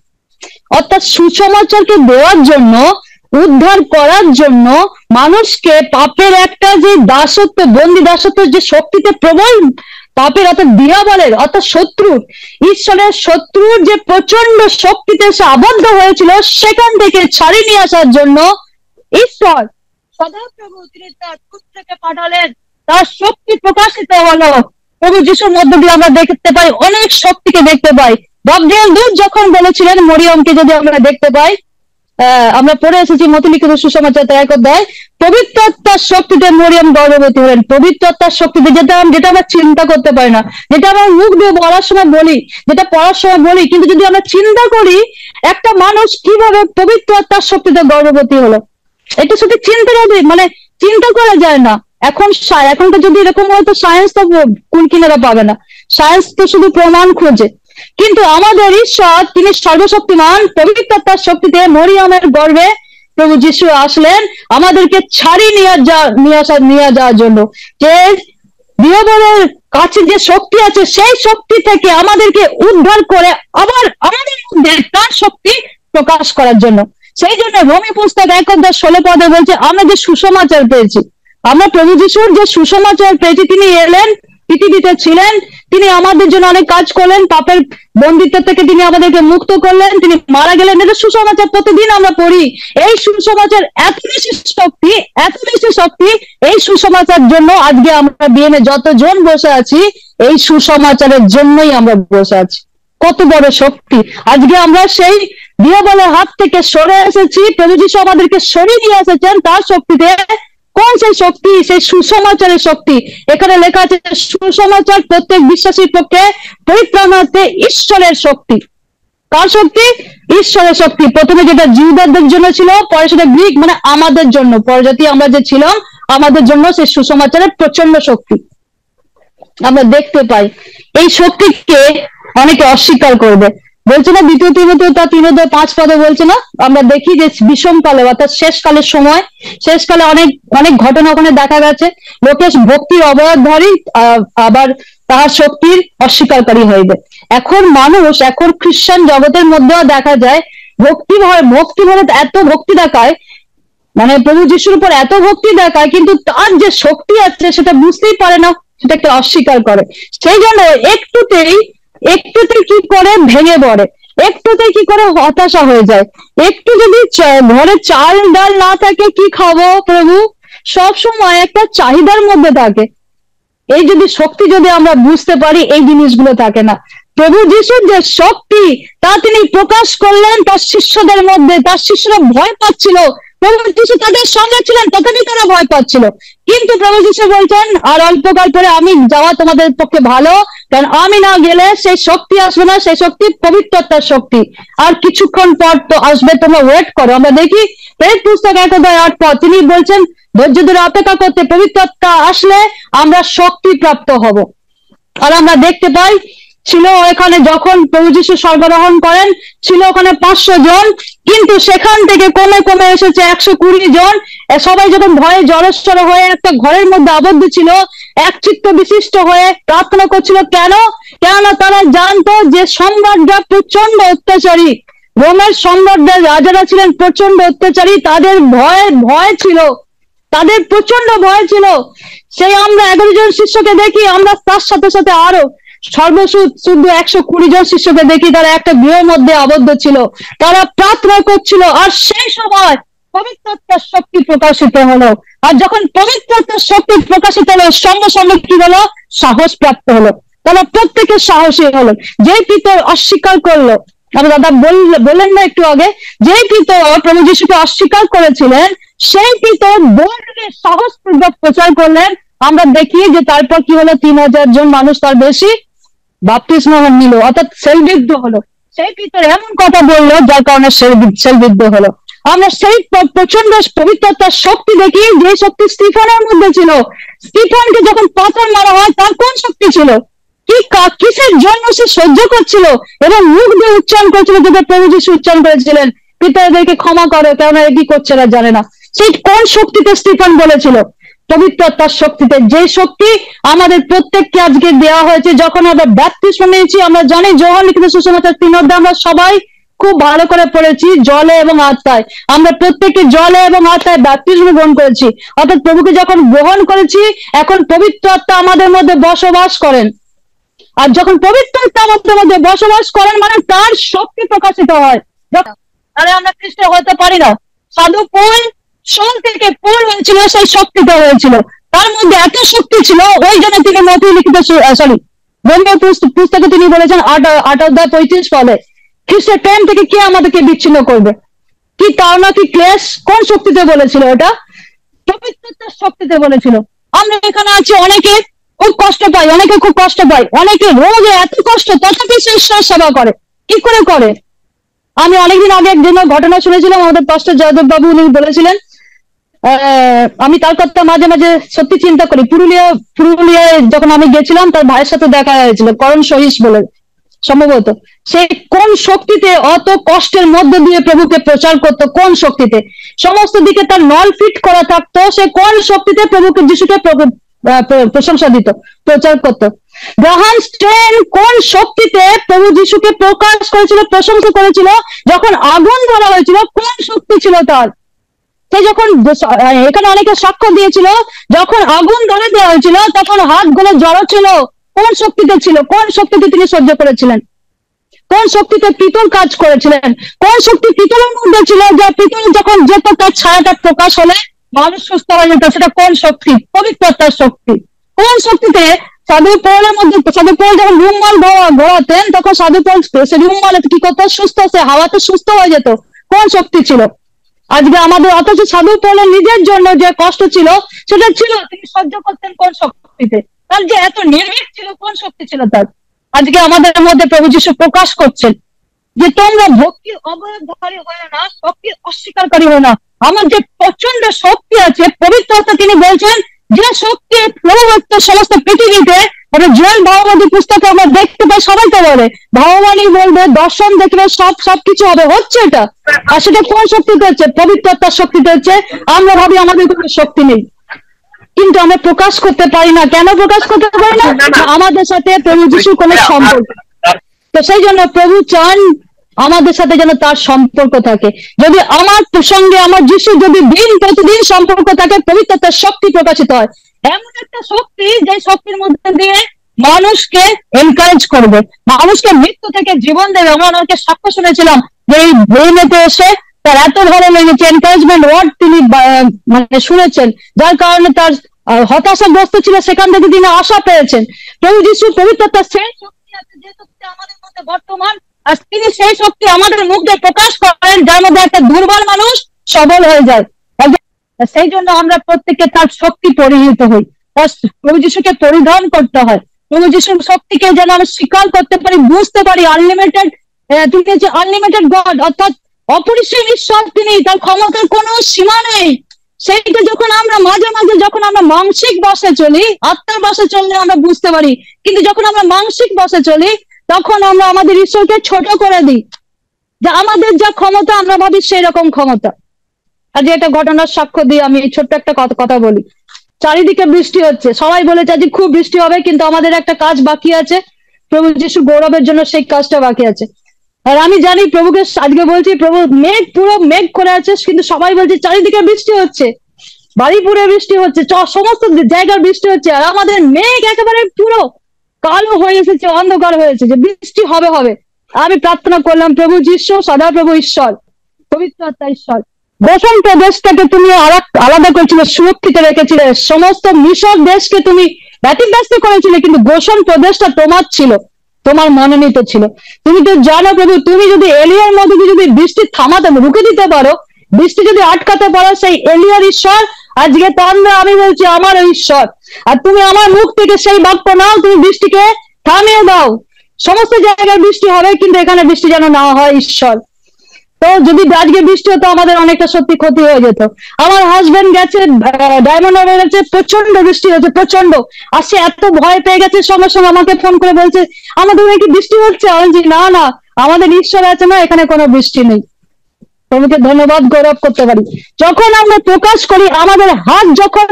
অর্থাৎ সুসমাচারকে দেওয়ার জন্য, উদ্ধার করার জন্য, মানুষকে পাপের একটা যে দাসত্ব, বন্দি দাসত্ব, যে শক্তিতে প্রবল পাপের, অর্থাৎ দিয়াবলের, অর্থাৎ শত্রু, ঈশ্বরের শত্রুর যে প্রচন্ড শক্তিতে সে আবদ্ধ হয়েছিল, সেখান থেকে ছাড়িয়ে নিয়ে আসার জন্য ঈশ্বর সদাপ্রভু তিনি তার পুত্রকে পাঠালেন। তার শক্তি প্রকাশিত হলো প্রভু যিশুর মধ্য দিয়ে। আমরা দেখতে পাই, অনেক শক্তিকে দেখতে পাই। গাব্রিয়েল দূত যখন বলেছিলেন মরিয়মকে, যদি আমরা দেখতে পাই, আমরা পড়ে এসেছি মথিলিখিত সুসমাচার 1 অধ্যায়, পবিত্র আত্মার শক্তিতে মরিয়ম গর্ভবতী হলেন। পবিত্র আত্মার শক্তিতে, যেটা আমরা চিন্তা করতে পারি না, যেটা আমরা মুখ দিয়ে বলার সময় বলি, যেটা পড়ার সময় বলি, কিন্তু যদি আমরা চিন্তা করি একটা মানুষ কিভাবে পবিত্র আত্মার শক্তিতে গর্ভবতী হলো, এটা শুধু চিন্তা করা যায় না। এখন তো যদি এরকম হয়, তো সায়েন্স তো কোন কিনারা পাবে না, সায়েন্স তো শুধু প্রমাণ খোঁজে। কিন্তু আমাদের ঈশ্বর তিনি সর্বশক্তিমান, পবিত্র আত্মার শক্তিতে মরিয়মের গর্ভে প্রভু যিশু আসলেন আমাদেরকে ছাড়িয়ে নিয়ে যাওয়ার জন্য। যে দিয়াবলের কাছে যে শক্তি আছে, সেই শক্তি থেকে আমাদেরকে উদ্ধার করে আবার আমাদের মধ্যে তার শক্তি প্রকাশ করার জন্য। সেই জন্য রোমী পুস্তক 1:16 বলছে, আমরা যে সুসমাচার পেয়েছি, আমরা প্রভু যিশুর যে সুসমাচার পেয়েছি, তিনি এলেন, পৃথিবীতে ছিলেন, তিনি আমাদের জন্য অনেক কাজ করলেন, পাপের বন্দিত্ব থেকে তিনি আমাদেরকে মুক্ত করলেন, তিনি মারা গেলেন। এটা সুসমাচার প্রতিদিন আমরা পড়ি। এই সুসমাচার এত বেশি শক্তি, এই সুসমাচার জন্য আজকে আমরা বিএমএ যতজন বসে আছি, এই সুসমাচারের জন্যই আমরা বসে আছি। কত বড় শক্তি! আজকে আমরা সেই দিয়াবলের হাত থেকে সরে এসেছি, প্রভু যিশু আমাদেরকে সরিয়ে নিয়ে এসেছেন তার শক্তিতে। কোন সেই শক্তি? সেই সুসমাচারের শক্তি। এখানে লেখা আছে সুসমাচার প্রত্যেক বিশ্বাসীর পক্ষে পরিত্রাণার্থে ঈশ্বরের শক্তি। কার শক্তি? ঈশ্বরের শক্তি। প্রথমে যেটা জিউদারদের জন্য ছিল, পরে সেটা গ্রিক মানে আমাদের জন্য, পরজাতি আমরা যে ছিলাম আমাদের জন্য সেই সুসমাচারের প্রচন্ড শক্তি আমরা দেখতে পাই। এই শক্তিকে অনেকে অস্বীকার করবে, বলছে না দ্বিতীয় তিমোথেও তার 3:5 বলছে না, আমরা দেখি যে বিষমকালে অর্থাৎ শেষকালের সময়, শেষকালে অনেক অনেক ঘটনা ওখানে দেখা গেছে। লোকে ভক্তির অবয়বধারী আবার তাহার শক্তির অস্বীকারী হইবে। এখন মানুষ, এখন খ্রিস্টান জগতের মধ্যেও দেখা যায় ভক্তি ভরে এত ভক্তি দেখায়, মানে প্রভু যিশুর উপর এত ভক্তি দেখায়, কিন্তু তার যে শক্তি আছে সেটা বুঝতেই পারে না, সেটাকে অস্বীকার করে। সেই জন্য একটুতেই কি করে ভেঙে পড়ে, একটুতেই কি করে হতাশা হয়ে যায়। একটু যদি ঘরে চাল ডাল না থাকে, কি খাবো প্রভু, সব সময় একটা চাহিদার মধ্যে থাকে। এই যদি শক্তি যদি আমরা বুঝতে পারি, এই জিনিসগুলো থাকে না। প্রভু যিশুর যে শক্তি তা তিনি প্রকাশ করলেন তার শিষ্যদের মধ্যে। তার শিষ্যরা ভয় পাচ্ছিল, প্রভু যিশু তাদের সঙ্গে ছিলেন তথাপি তারা ভয় পাচ্ছিল। কিন্তু প্রভু যিশু বলছেন আর অল্পকাল পরে আমি যাওয়া তোমাদের পক্ষে ভালো, কারণ আমি না গেলে সেই শক্তি আসবে না, সেই শক্তি পবিত্রতার শক্তি। আর কিছুক্ষণ পর তো আসবে, তোমরা ওয়েট করো। আমরা দেখি প্রেরিত পুস্তক 1:8 তিনি বলছেন ধৈর্য ধরে অপেক্ষা করতে, পবিত্রতা আসলে আমরা শক্তি প্রাপ্ত হব। আর আমরা দেখতে পাই ছিল এখানে যখন প্রভু যিশু স্বর্গারোহণ করেন, ছিল ওখানে 500 জন, কিন্তু সেখান থেকে কমে কমে এসেছে 120 জন। সবাই যখন ভয়ে জড়সড় হয়ে একটা ঘরের মধ্যে আবদ্ধ ছিল, এক চিত্ত বিশিষ্ট হয়ে প্রার্থনা করছিল। কেননা তারা জানতো যে সম্রাটরা প্রচন্ড অত্যাচারী, রোমের সম্রাটরা, রাজারা ছিলেন প্রচন্ড অত্যাচারী, তাদের ভয় ছিল, তাদের প্রচন্ড ভয় ছিল। সেই আমরা 11 জন শিষ্যকে দেখি, আমরা তার সাথে সাথে আরো শুদ্ধ 120 জন শিষ্যকে দেখি, তারা একটা গৃহের মধ্যে আবদ্ধ ছিল, তারা প্রার্থনা করছিল। আর সেই সময় পবিত্রতার শক্তি প্রকাশিত হলো। আর যখন পবিত্রতার শক্তি প্রকাশিত হলো, সঙ্গে সঙ্গে কি হলো? সাহস প্রাপ্ত হলো। তারা প্রত্যেকে সাহসী হলো। যে পিতর অস্বীকার করলো, আমার দাদা বললেন না একটু আগে, যে পিতর প্রভু যিশুকে অস্বীকার করেছিলেন, সেই পিতর বললে সাহসপূর্বক প্রচার করলেন। আমরা দেখি যে তারপর কি হলো, 3000 জন মানুষ তার বেশি বাপ্তিস্ম নিল, অর্থাৎ সেলবিদ্ধ হলো। সেই পিতর এমন কথা বললো যার কারণে সেলবিদ্ধ হলো। আমরা সেই প্রচন্ড পবিত্রতার শক্তি দেখি, যে শক্তি স্টিফানের মধ্যে ছিল। স্টিফানকে যখন পাথর মারা হয়, তার কোন শক্তি ছিল? কিসের জন্য সে সহ্য করছিল এবং মুখ দিয়ে উচ্চারণ করছিল, যেটা প্রভু যিশু উচ্চারণ করেছিলেন, পিতাদেরকে ক্ষমা করো কেননা এ কি করছে না জানে না। সেই কোন শক্তিতে স্টিফান বলেছিল? পবিত্রতার শক্তিতে, যে শক্তি আমাদের প্রত্যেককে আজকে দেওয়া হয়েছে। যখন আমরা বাপ্তিস্ম নিয়েছি, আমরা জানি যোহান লিখিত সুসমাচার 3 আমরা সবাই খুব ভালো করে পড়েছি, জলে এবং আত্মায়। আমরা প্রত্যেকে জলে এবং আত্মায় বাপ্তিস্ম গ্রহণ করেছি, অর্থাৎ প্রভুকে যখন গ্রহণ করেছি, এখন পবিত্র আত্মা আমাদের মধ্যে বসবাস করেন। আর যখন পবিত্র আত্মা আমাদের মধ্যে বসবাস করেন, মানে তার শক্তি প্রকাশিত হয়। তাহলে আমরা খ্রিস্ট হতে পারি না। সাধু পৌল সোল থেকে পৌল হয়েছিল, সেই শক্তিটা হয়েছিল, তার মধ্যে এত শক্তি ছিল। ওই জন্য তিনি মথি লিখিত রোমীয় পুস্তকে তিনি বলেছেন 8:35 খ্রিস্টের প্রেম থেকে কে আমাদেরকে বিচ্ছিন্ন করবে? কি তাড়না, কি ক্লেশ? কোন শক্তিতে বলেছিল? ওটা পবিত্রতার শক্তিতে বলেছিল। আমরা এখানে আছি, অনেকে খুব কষ্ট পাই, অনেকে খুব কষ্ট পাই, অনেকে রোজে এত কষ্ট, তথাপি সে ঈশ্বর সেবা করে। কি করে করে? আমি অনেকদিন আগে একদিন ঘটনা শুনেছিলাম, আমাদের পাস্টার জয়দেব বাবু উনি বলেছিলেন, আমি তার কথা মাঝে মাঝে সত্যি চিন্তা করি। পুরুলিয়ায় যখন আমি গেছিলাম, তার ভাইয়ের সাথে দেখা হয়েছিল, করণ সহিস বলে সম্ভবত। সে কোন শক্তিতে অত কষ্টের মধ্যে দিয়ে প্রভুকে প্রচার করতো? কোন শক্তিতে? সমস্ত দিকে তার নল ফিট করা থাকতো। সে কোন শক্তিতে প্রভুকে, যিশুকে প্রশংসা দিত, প্রচার করতো? গ্রাহাম স্টেন কোন শক্তিতে প্রভু যিশুকে প্রকাশ করেছিল, প্রশংসা করেছিল? যখন আগুন ধরা হয়েছিল, কোন শক্তি ছিল তার? সে যখন, এখানে অনেকে সাক্ষ্য দিয়েছিল, যখন আগুন ধরে দেওয়া হয়েছিল তখন হাতগুলো জড়ো ছিল। কোন শক্তিতে ছিল? কোন শক্তিতে তিনি সহ্য করেছিলেন? কোন শক্তিতে পিতল কাজ করেছিলেন? কোন শক্তি পিতলের মধ্যে ছিল, যে পিতল যখন যেত তার ছায়াটা প্রকাশ হলে মানুষ সুস্থ হয়ে যেত? সেটা কোন শক্তি? পবিত্রতার শক্তি। কোন শক্তিতে সাধু পৌলের মধ্যে, সাধু পৌল যখন রুমাল ঘোরাতেন তখন সাধু পৌল সে রুমালে কি করতো, সুস্থ, সে হাওয়াতে সুস্থ হয়ে যেত। কোন শক্তি ছিল আজকে আমাদের? অথচ সাধু পৌলের নিজের জন্য যে কষ্ট ছিল সেটা ছিল তিনি সহ্য করতেন কোন শক্তিতে? তার যে এত নির্ভীক ছিল, কোন শক্তি ছিল তার? আজকে আমাদের মধ্যে প্রভু যীশু প্রকাশ করছেন যে তোমরা ভক্তির অবরোধকারী হয় না, শক্তির অস্বীকারী হয় না। আমার যে প্রচন্ড শক্তি আছে পবিত্রতা, তিনি বলছেন যে শক্তি প্রভুত্ব সমস্ত পৃথিবীতে, জোয়েল ভাববাদী পুস্তকে আমরা দেখতে পাই, সবাই তো বলে ভগবানই বলবে, দর্শন দেখবে, সবকিছু হবে, হচ্ছে এটা। আর সেটা কোন শক্তিতে হচ্ছে? পবিত্রতার শক্তিতে হচ্ছে। আমরা ভাবি আমাদের কোনো শক্তি নেই, কিন্তু আমরা প্রকাশ করতে পারি না। কেন প্রকাশ করতে পারি না? আমাদের সাথে প্রভু যীশুর কোনো সম্পর্ক। তো সেই জন্য প্রভু চান আমাদের সাথে যেন তার সম্পর্ক থাকে। যদি আমার সঙ্গে আমার যীশু যদি দিন প্রতিদিন সম্পর্ক থাকে, পবিত্রতার শক্তি প্রকাশিত হয়। এমন একটা শক্তি যে শক্তির মধ্যে দিয়ে মানুষকে এনকারেজ করবে, মানুষকে মৃত্যু থেকে জীবন দেবে। আমরা ওনাকে সাক্ষ্য শুনেছিলাম যে এই বইমেতে এসে তার এত ভালো লেগেছে, এনকারেজমেন্ট ওয়ার্ড তিনি মানে শুনেছেন, যার কারণে তার হতাশাগ্রস্ত ছিল, সেখান থেকে তিনি আশা পেয়েছেন। প্রভু যীশু পবিত্রতার সেই শক্তি আছে যে শক্তি আমাদের মধ্যে বর্তমান, আর তিনি সেই শক্তি আমাদের মুখে প্রকাশ করেন, যার মধ্যে একটা দুর্বল মানুষ সবল হয়ে যায়। সেই জন্য আমরা প্রত্যেকে তার শক্তি পরিহিত হই, প্রভু যীশুকে পরিধান করতে হয়। প্রভু যীশুর শক্তিকে যেন আমরা স্বীকার করতে পারি, বুঝতে পারি। আনলিমিটেড, তিনি হচ্ছে আনলিমিটেড গড, অর্থাৎ অপরিসীম ঈশ্বর। তিনি, তার ক্ষমতার কোনো সীমা নেই। সেইটা যখন আমরা মাঝে মাঝে যখন আমরা মানসিক বসে চলি, আত্মার বসে চললে আমরা বুঝতে পারি, কিন্তু যখন আমরা মানসিক বসে চলি তখন আমরা আমাদের ঈশ্বরকে ছোট করে দিই, যে আমাদের যা ক্ষমতা আমরা ভাবি সেই রকম ক্ষমতা। আজ একটা ঘটনার সাক্ষ্য দিয়ে আমি ছোট্ট একটা কথা বলি। চারিদিকে বৃষ্টি হচ্ছে, সবাই বলেছে আজ খুব বৃষ্টি হবে, কিন্তু আমাদের একটা কাজ বাকি আছে, প্রভু যীশু গৌরবের জন্য সেই কাজটা বাকি আছে। আর আমি জানি প্রভুকে আজকে বলছি, প্রভু মেঘ, পুরো মেঘ করে আছে, কিন্তু সবাই বলছে চারিদিকে বৃষ্টি হচ্ছে, বাড়িপুরে বৃষ্টি হচ্ছে, সমস্ত জায়গার বৃষ্টি হচ্ছে, আর আমাদের মেঘ একেবারে পুরো কালো হয়ে এসেছে, অন্ধকার হয়েছে, যে বৃষ্টি হবে হবে। আমি প্রার্থনা করলাম, প্রভু যীশু সদাপ্রভু ঈশ্বর, পবিত্র আত্মা ঈশ্বর, গোষণ প্রদেশটাকে তুমি আলাদা করেছিলে, সুরক্ষিত রেখেছিলে, সমস্ত মিশর দেশকে তুমি ব্যতিব্যস্ত করেছিলে, কিন্তু গোষণ প্রদেশটা তোমার ছিল, তোমার মনোনীত ছিল। তুমি তো জানো প্রভু, তুমি যদি এলিয়ার মধ্যে যদি বৃষ্টি থামাতে, রুখে দিতে পারো, বৃষ্টি যদি আটকাতে পারো, সেই এলিয়ার ঈশ্বর আজকে তান্ডা, আমি বলছি আমার ঈশ্বর। আর তুমি আমার মুখ থেকে সেই বাক্য নাও, তুমি বৃষ্টিকে থামিয়ে দাও। সমস্ত জায়গায় বৃষ্টি হবে, কিন্তু এখানে বৃষ্টি যেন না হয় ঈশ্বর। তো যদি আজকে বৃষ্টি হতো আমাদের অনেকটা সত্যি ক্ষতি হয়ে যেত। আমার হাজবেন্ড গেছে ডায়মন্ড হারবার গেছে, প্রচন্ড বৃষ্টি হচ্ছে, প্রচন্ড। আর সে এত ভয় পেয়ে গেছে, সঙ্গে সঙ্গে আমাকে ফোন করে বলছে আমাদের কি বৃষ্টি হচ্ছে? আমি বলছি না না, আমাদের ঈশ্বর আছে না, এখানে কোনো বৃষ্টি নেই। প্রভুকে ধন্যবাদ, গৌরব করতে পারি। যখন আমরা প্রকাশ করি, আমাদের হাত যখন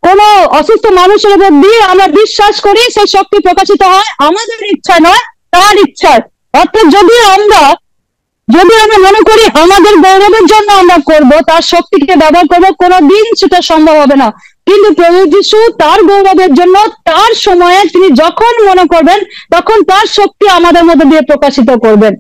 কোনো অসুস্থ মানুষের উপর দিয়ে আমরা বিশ্বাস করি, সেই শক্তি প্রকাশিত হয় আমাদের ইচ্ছা নয়, তার ইচ্ছায়। অর্থাৎ যদি আমরা মনে করি আমাদের গৌরবের জন্য আমরা করব, তার শক্তিকে ব্যবহার করবো, কোনোদিন সেটা সম্ভব হবে না। কিন্তু প্রভু যীশু তার গৌরবের জন্য তার সময়ে তিনি যখন মনে করবেন, তখন তার শক্তি আমাদের মধ্যে দিয়ে প্রকাশিত করবেন।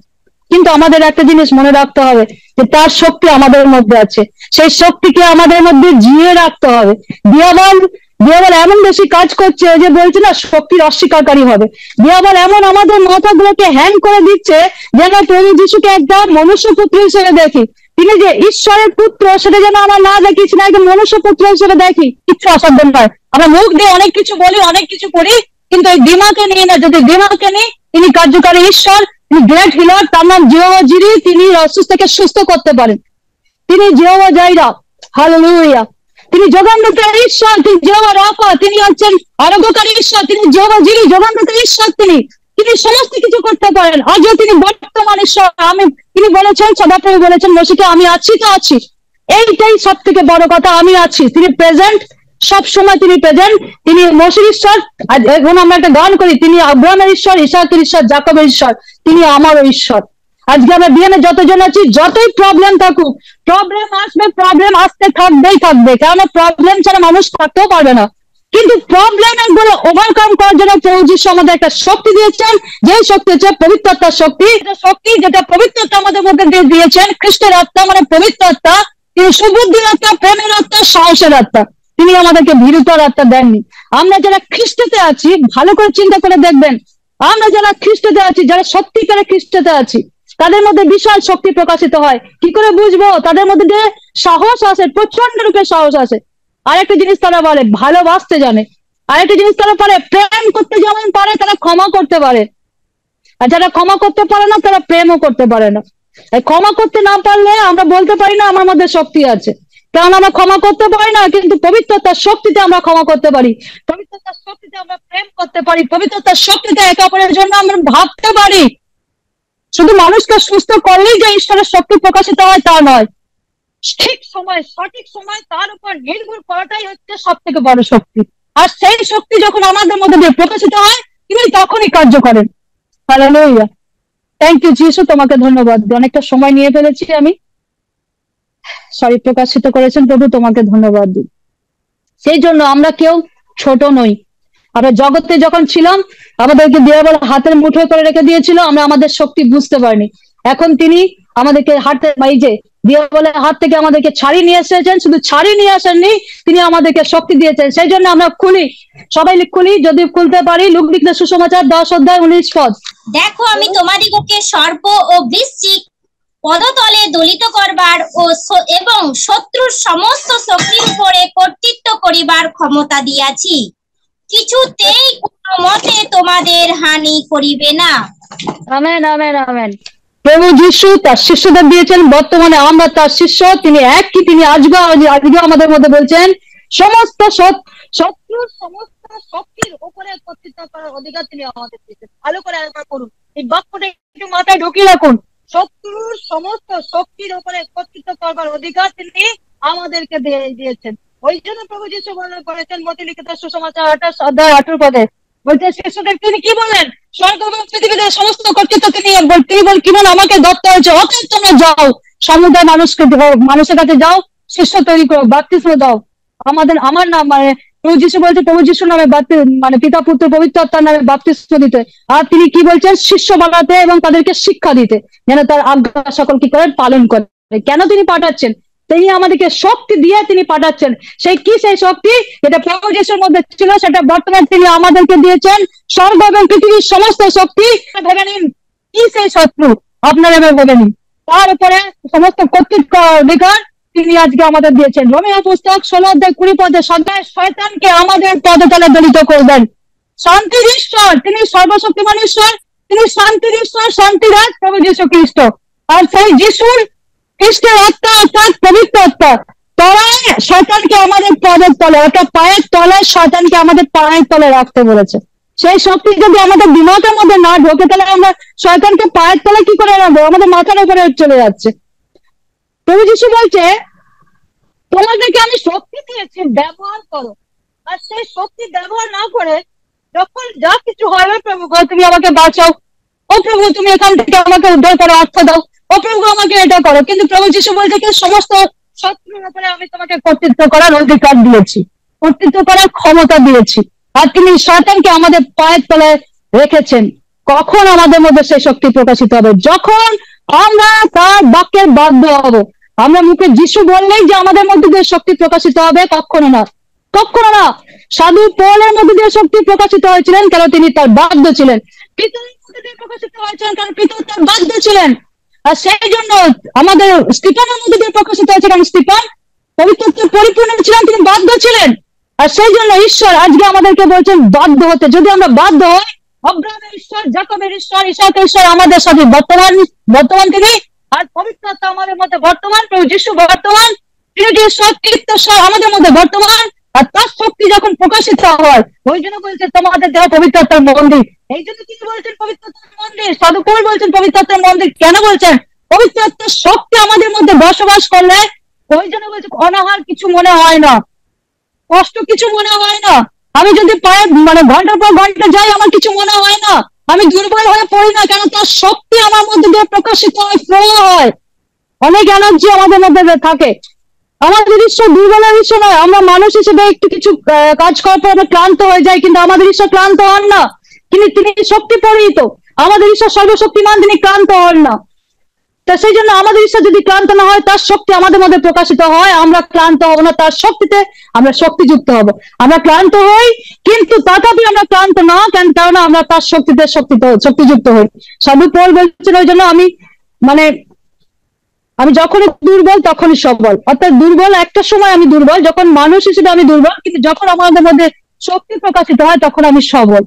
কিন্তু আমাদের একটা জিনিস মনে রাখতে হবে, যে তার শক্তি আমাদের মধ্যে আছে, সেই শক্তিকে আমাদের মধ্যে জিয়ে রাখতে হবে। দিয়াবল এমন বেশি কাজ করছে যে বলছে না শক্তির অস্বীকারী হবে। দিয়াবল এমন আমাদের মাথাগুলোকে হ্যাং করে দিচ্ছে যেন প্রভু যীশুকে একটা মনুষ্য পুত্র হিসেবে দেখি, তিনি যে ঈশ্বরের পুত্র সেটা যেন আমরা না দেখি, সেটা একজন মনুষ্য পুত্র হিসেবে দেখি। কিছু অসাধ্য নয়, আমরা মুখ দিয়ে অনেক কিছু বলি, অনেক কিছু করি, কিন্তু এই দিমাকে নিয়ে না। যদি দিমাকে নিই, তিনি কার্যকারী ঈশ্বর, তিনি গ্রেট হিলার, তার নাম জিহোভা জিরি, তিনি অসুস্থকে সুস্থ করতে পারেন। তিনি জিহোভা জাইরা, হালেলুয়া, তিনি যোগানদাতা ঈশ্বর, তিনি জিহোভা রাফা, তিনি হচ্ছেন আরোগ্যকারী ঈশ্বর, তিনি জিহোভা জিরি, যোগানদাতা ঈশ্বর, তিনি সমস্ত কিছু করতে পারেন। আজও তিনি বর্তমান ঈশ্বর। তিনি বলেছেন, সদাপ্রভু বলেছেন মসিকে, আমি আছি তো আছি। এইটাই সব থেকে বড় কথা, আমি আছি। তিনি প্রেজেন্ট, সব সময় তিনি প্রেজেন্ট, তিনি মসির ঈশ্বর। এখন আমরা একটা গান করি, তিনি আব্রাহামের ঈশ্বর, ইসাকের ঈশ্বর, জাকবের ঈশ্বর, তিনি আমারও ঈশ্বর। আজকে আমরা বিয়ানে যতজন আছি, যতই প্রবলেম থাকুক, প্রবলেম আসবে, প্রবলেম আসতে থাকবেই থাকবে, কারণ প্রবলেম ছাড়া মানুষ থাকতেও পারবে না। কিন্তু প্রবলেম গুলো ওভারকাম করার জন্য প্রভু যীশু আমাদের একটা শক্তি দিয়েছেন, যে শক্তি হচ্ছে পবিত্রতার শক্তি। যেটা পবিত্রতা আমাদের মধ্যে দিয়ে দিয়েছেন, খ্রিস্টের আত্মা, মানে পবিত্র আত্মা। তিনি সুবুদ্ধির আত্মা, প্রেমের আত্মা, সাহসের আত্মা। তিনি আমাদেরকে ভীরুতার আত্মা দেননি। আমরা যারা খ্রিস্টতে আছি, ভালো করে চিন্তা করে দেখবেন, আমরা যারা খ্রিস্টতে আছি, যারা সত্যিকারে খ্রিস্টতে আছি, তাদের মধ্যে বিশাল শক্তি প্রকাশিত হয়। কি করে বুঝবো? তাদের মধ্যে যে সাহস আছে, প্রচন্ড রূপে সাহস আছে। আরেকটা জিনিস তারা বলে, ভালোবাসতে জানে। আরেকটা জিনিস তারা পারে, প্রেম করতে যেমন পারে, তারা ক্ষমা করতে পারে। আর যারা ক্ষমা করতে পারে না, তারা প্রেমও করতে পারে না। ক্ষমা করতে না পারলে আমরা বলতে পারি না আমার মধ্যে শক্তি আছে, কারণ আমরা ক্ষমা করতে পারি না। কিন্তু পবিত্রতার শক্তিতে আমরা ক্ষমা করতে পারি, পবিত্রতার শক্তিতে আমরা প্রেম করতে পারি, পবিত্রতার শক্তিতে একে অপরের জন্য আমরা ভাবতে পারি। শুধু মানুষকে সুস্থ করলেই যে ঈশ্বরের শক্তি প্রকাশিত হয় তা নয়, ঠিক সময়, সঠিক সময় তার উপর নির্ভর করাটাই হচ্ছে সব থেকে বড় শক্তি। আর সেই শক্তি যখন আমাদের মধ্যে দিয়ে প্রকাশিত হয়, তিনি তখনই কার্য করেন। হালেলুয়া, থ্যাংক ইউ যিশু, তোমাকে ধন্যবাদ। অনেকটা সময় নিয়ে ফেলেছি আমি, সরি। প্রকাশিত করেছেন প্রভু, তোমাকে ধন্যবাদ দিই। সেই জন্য আমরা কেউ ছোট নই। আমরা জগতে যখন ছিলাম, আমাদেরকে দিয়াবল হাতের মুঠোয় করে রেখে দিয়েছিল, আমরা আমাদের শক্তি বুঝতে পারিনি। এখন তিনি আমাদেরকে এই যে দিয়াবলের হাত থেকে আমাদেরকে ছাড়িয়ে নিয়ে এসেছেন, শুধু ছাড়িয়ে নিয়ে আসেননি, তিনি আমাদেরকে শক্তি দিয়েছেন। সেই জন্য আমরা খুলি, সবাই খুলি, যদি খুলতে পারি, লূক লিখিত সুসমাচার 10 অধ্যায় 19 পদ। দেখো, আমি তোমাদিগকে সর্প ও বৃশ্চিক পদতলে দলিত করবার এবং শত্রুর সমস্ত শক্তির উপরে কর্তৃত্ব করিবার ক্ষমতা দিয়াছি, কিছুতেই কোনো মতে তোমাদের হানি করিবে না। Amen, amen, amen. প্রভু যিশু তার শিষ্যদের দিয়েছেন, বর্তমানে আমরা তার শিষ্য। তিনি এক কি, তিনি আজকে আমাদের মধ্যে বলছেন সমস্ত শত্রুর সমস্ত শক্তির উপরে কর্তৃত্ব করার অধিকার তিনি আমাদের দিয়েছেন। ভালো করে একবার করুন, এই বাক্যটা একটু মাথায় ঢুকিয়ে রাখুন। শত্রুর সমস্ত শক্তির উপরে কর্তৃত্ব করবার অধিকার তিনি আমাদেরকে দিয়েছেন। ওই জন্য প্রভু যিশু বর্ণনা করেছেন মতি লিখিত সুসমাচার 28 অধ্যায় 18 পদে, বলতে শিষ্যদের তিনি কি বলেন? স্বর্গ এবং পৃথিবীতে সমস্ত কর্তৃত্ব তিনি বল কি বলেন? আমাকে দত্ত হয়েছে, অতএব তোমরা যাও, সমুদায় মানুষের কাছে যাও, শিষ্য তৈরি করো, বাপ্তিস্ম দাও। আমার নাম প্রভু যিশু বলছে, প্রভু যিশুর নামে পিতা পুত্র পবিত্র আত্মার নামে বাপ্তিস্ম দিতে। আর তিনি কি বলছেন? শিষ্য বানাতে এবং তাদেরকে শিক্ষা দিতে, যেন তার আজ্ঞা সকল কি করেন? পালন করে। কেন তিনি পাঠাচ্ছেন? তিনি আমাদেরকে শক্তি দিয়ে তিনি পাঠাচ্ছেন। সেই শক্তি যেটা প্রভু যিশুর মধ্যে ছিল, সেটা বর্তমানে তিনি আমাদেরকে দিয়েছেন। স্বর্গ এবং পৃথিবীর সমস্ত শক্তি ভেবে নিন। কি সেই শত্রু? আপনারা ভেবে নিন। তার উপরে সমস্ত কর্তৃত্ব অধিকার তিনি আজকে আমাদের দিয়েছেন। রোমীয় পুস্তক 16 অধ্যায় 20 পদে, সদায় শয়তানকে আমাদের পদতলে দলিত করবেন। শান্তির ঈশ্বর, তিনি সর্বশক্তিমান ঈশ্বর, তিনি শান্তির ঈশ্বর, শান্তিরাজ প্রভু যিশু খ্রিস্ট। আর সেই যিশুর খ্রিস্টের আত্মা অর্থাৎ পবিত্র আত্মা তলায় শয়তানকে আমাদের পদের তলে, অর্থাৎ পায়ের তলায় শয়তানকে আমাদের পায়ের তলে রাখতে বলেছে। সেই শক্তি যদি আমাদের দিমাগের মধ্যে না ঢোকে, তাহলে আমরা শয়তানকে পায়ের তলে কি করে রাখবো? আমাদের মাথার উপরে চলে যাচ্ছে। প্রভু যিশু বলছে, তোমাদেরকে আমি শক্তি দিয়েছি, ব্যবহার করো। আর সেই শক্তি ব্যবহার না করে যখন যা কিছু হয়, প্রভু তুমি আমাকে বাঁচাও, ও প্রভু তুমি এখান থেকে আমাকে উদ্ধার করো, অর্থ দাও, ও প্রভু আমাকে এটা করো। কিন্তু প্রভু যিশু বলছে কি, সমস্ত শত্রুর উপরে আমি তোমাকে কর্তৃত্ব করার অধিকার দিয়েছি, কর্তৃত্ব করার ক্ষমতা দিয়েছি। আর তিনি শয়তানকে আমাদের পায়ের তলায় রেখেছেন। কখন আমাদের মধ্যে সেই শক্তি প্রকাশিত হবে? যখন আমরা তার বাক্যের বাধ্য হব। আমরা মুখে যিশু বললেই যে আমাদের মধ্যে দিয়ে শক্তি প্রকাশিত হবে, কখনো না, কখনো না। সাধু পৌলের মধ্যে দিয়ে শক্তি প্রকাশিত হয়েছিলেন, কারণ তিনি তার বাধ্য ছিলেন। পিতরের মধ্যে দিয়ে প্রকাশিত হয়েছিলেন, কারণ পিতর তার বাধ্য ছিলেন। আর সেই জন্য আমাদের স্টিফানের মধ্যে দিয়ে প্রকাশিত হয়েছে, কারণ স্টিফান পবিত্রত্বের পরিপূর্ণ ছিলেন, তিনি বাধ্য ছিলেন। আর সেই জন্য ঈশ্বর আজকে আমাদেরকে বলছেন বাধ্য হতে। যদি আমরা বাধ্য হই, আব্রাহামের ঈশ্বর, যাকবের ঈশ্বর, ইসাকের ঈশ্বর আমাদের সাথে বর্তমান তিনি, আর পবিত্রতা আমাদের মধ্যে বর্তমান, প্রভু যিশু বর্তমান, তিনি যে সব আমাদের মধ্যে বর্তমান। আর তার শক্তি যখন প্রকাশিত হয়, ওই জন্য বলছে তোমাদের দেহ পবিত্রতার মন্দির। এই জন্য তিনি বলছেন পবিত্রতার মন্দির। সাধু পৌল বলছেন পবিত্রতার মন্দির। কেন বলছেন? পবিত্রতার শক্তি আমাদের মধ্যে বসবাস করলে, ওই জন্য বলছে অনাহার কিছু মনে হয় না, কষ্ট কিছু মনে হয় না। আমি যদি পায়ে ঘন্টার পর ঘন্টা যাই, আমার কিছু মনে হয় না, আমি দুর্বল হয়ে পড়ি না, কেন তার শক্তি আমার মধ্যে দিয়ে প্রকাশিত হয়, ফ্লো হয়। অনেক এনার্জি আমাদের মধ্যে থাকে। আমাদের ঈশ্বর দুর্বলের ঈশ্বর নয়। আমরা মানুষ হিসেবে একটু কিছু কাজ করার পর আমরা ক্লান্ত হয়ে যাই, কিন্তু আমাদের ঈশ্বর ক্লান্ত হন না। তিনি শক্তি পরিহিত। আমাদের ঈশ্বর সর্বশক্তিমান, তিনি ক্লান্ত হন না। তা সেই জন্য আমাদের ঈশ্বর যদি ক্লান্ত না হয়, তার শক্তি আমাদের মধ্যে প্রকাশিত হয়, আমরা ক্লান্ত হব না, তার শক্তিতে আমরা শক্তিযুক্ত হব। আমরা ক্লান্ত হই কিন্তু তথাপি আমরা ক্লান্ত না, কারণ আমরা তার শক্তিতে শক্তিযুক্ত হই। সাধু পৌল বলছেন, ওই জন্য আমি যখনই দুর্বল তখনই সবল। অর্থাৎ দুর্বল একটা সময় আমি দুর্বল, যখন মানুষ হিসেবে আমি দুর্বল, কিন্তু যখন আমাদের মধ্যে শক্তি প্রকাশিত হয় তখন আমি সবল।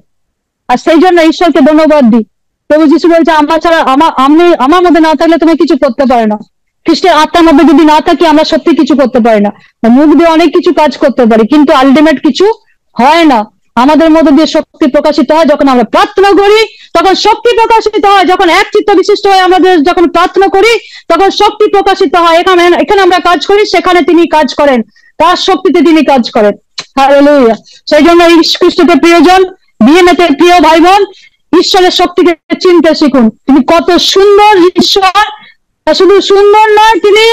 আর সেই জন্য ঈশ্বরকে ধন্যবাদ দিই। প্রভু যিশু বলছে, আমার মধ্যে না থাকলে তুমি কিছু করতে পারে না। খ্রিস্টের আত্মার মধ্যে যদি না থাকি আমরা সত্যি কিছু করতে পারি না। মুখ দিয়ে অনেক কিছু কাজ করতে পারি কিন্তু আলটিমেট কিছু হয় না। আমাদের মধ্যে দিয়ে শক্তি প্রকাশিত হয় যখন আমরা প্রার্থনা করি, তখন শক্তি প্রকাশিত হয়। যখন এক চিত্ত বিশিষ্ট হয়ে আমাদের যখন প্রার্থনা করি তখন শক্তি প্রকাশিত হয়। এখানে আমরা কাজ করি, সেখানে তিনি কাজ করেন, তার শক্তিতে তিনি কাজ করেন। হালেলুয়া। সেই জন্য খ্রিস্টকে প্রিয়জন, বিএমএতে প্রিয় ভাই বোন, ঈশ্বরের শক্তিকে চিনতে শিখুন। তিনি কত সুন্দর ঈশ্বর, শুধু সুন্দর নয়, তিনি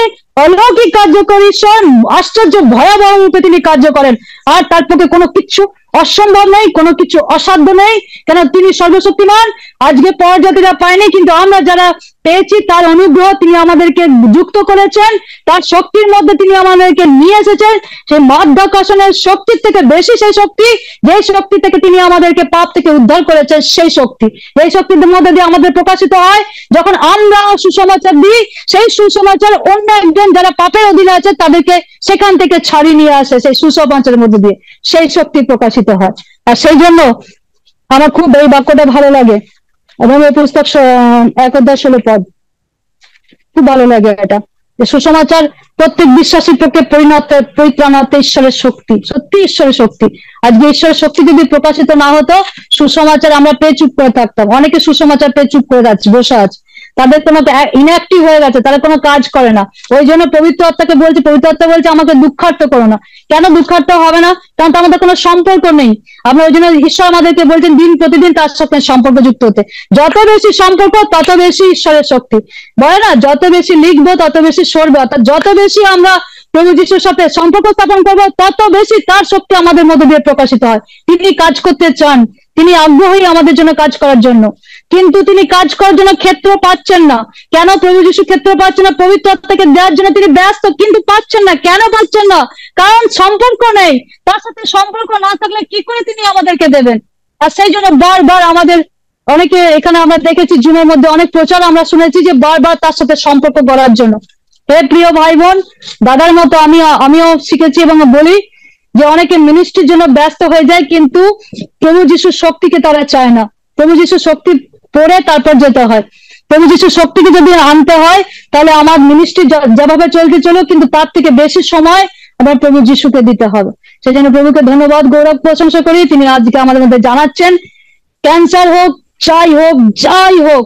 অলৌকিক কার্যকর ঈশ্বর, আশ্চর্য ভয়াবহ রূপে তিনি কার্য করেন। আর তার পক্ষে কোনো কিছু অসম্ভব নেই, কোনো কিছু অসাধ্য নেই, কেন তিনি সর্বশক্তিমান। আজকে পরজাতিরা পায়নি, কিন্তু আমরা যারা পেয়েছি তার অনুগ্রহ তিনি আমাদেরকে যুক্ত করেছেন, তার শক্তির মধ্যে তিনি আমাদেরকে নিয়ে এসেছেন। সেই মাধ্যাকর্ষণের শক্তির থেকে বেশি সেই শক্তি, যে শক্তি থেকে তিনি আমাদেরকে পাপ থেকে উদ্ধার করেছেন, সেই শক্তি, এই শক্তির মধ্যে দিয়ে আমাদের প্রকাশিত হয়। যখন আমরা সুসমাচার দিই, সেই সুসমাচার অন্য একজন যারা পাপের অধীনে আছে তাদেরকে সেখান থেকে ছাড়িয়ে নিয়ে আসে, সেই সুসমাচারের মধ্যে দিয়ে সেই শক্তি প্রকাশিত হয়। আর সেই জন্য আমার খুব এই বাক্যটা ভালো লাগে, এবং এই পুস্তক 1:16 খুব ভালো লাগে। এটা সুসমাচার প্রত্যেক বিশ্বাসীর পক্ষে পরিত্রাণার্থে ঈশ্বরের শক্তি, সত্যি ঈশ্বরের শক্তি। আজকে ঈশ্বরের শক্তি যদি প্রকাশিত না হতো, সুসমাচার আমরা পেয়ে চুপ করে থাকতাম। অনেকে সুসমাচার পেয়ে চুপ করে যাচ্ছে, বসে আছে, তাদের কোনো ইনঅ্যাক্টিভ হয়ে গেছে, তারা কোনো কাজ করে না। ওই জন্য পবিত্র আত্মাকে বলছে, পবিত্র আত্মা বলছে আমাকে দুঃখার্থ করো না। কেন দুঃখার্থ হবে না? কারণ তো আমাদের কোনো সম্পর্ক নেই। আমরা ওই জন্য ঈশ্বর আমাদেরকে বলছেন দিন প্রতিদিন তার সাথে সম্পর্ক যুক্ত হতে। যত বেশি সম্পর্ক তত বেশি ঈশ্বরের শক্তি। বলে না, যত বেশি লিখবো তত বেশি সরবে। অর্থাৎ যত বেশি আমরা প্রভু যিশুর সাথে সম্পর্ক স্থাপন করবো তত বেশি তার শক্তি আমাদের মধ্যে দিয়ে প্রকাশিত হয়। তিনি কাজ করতে চান, তিনি আগ্রহী আমাদের জন্য কাজ করার জন্য, কিন্তু তিনি কাজ করার জন্য ক্ষেত্র পাচ্ছেন না। কেন প্রভু যিশু ক্ষেত্র পাচ্ছেন না? পবিত্র আত্মাকে দেওয়ার জন্য তিনি ব্যস্ত, কিন্তু পাচ্ছেন না। কেন পাচ্ছেন না? কারণ সম্পর্ক নেই। তার সাথে সম্পর্ক না থাকলে কি করে তিনি আমাদেরকে দেবেন? আর সেই জন্য বারবার আমাদের অনেকে এখানে আমরা দেখেছি, জুমের মধ্যে অনেক প্রচার আমরা শুনেছি যে বারবার তার সাথে সম্পর্ক করার জন্য। হে প্রিয় ভাই বোন, দাদার মতো আমিও শিখেছি এবং বলি যে অনেকে মিনিস্ট্রির জন্য ব্যস্ত হয়ে যায়, কিন্তু প্রভু যিশুর শক্তিকে তারা চায় না। প্রভু যিশুর শক্তি পড়ে তারপর যেতে হয়। প্রভু যিশুর শক্তিকে যদি আনতে হয় তাহলে আমার মিনিস্ট্রি যেভাবে চলতে চলো, কিন্তু তার থেকে বেশি সময় আমার প্রভু যিশুকে দিতে হবে। সেই জন্য প্রভুকে ধন্যবাদ, গৌরব, প্রশংসা করি। তিনি আজকে আমাদের মধ্যে জানাচ্ছেন, ক্যান্সার হোক, যাই হোক,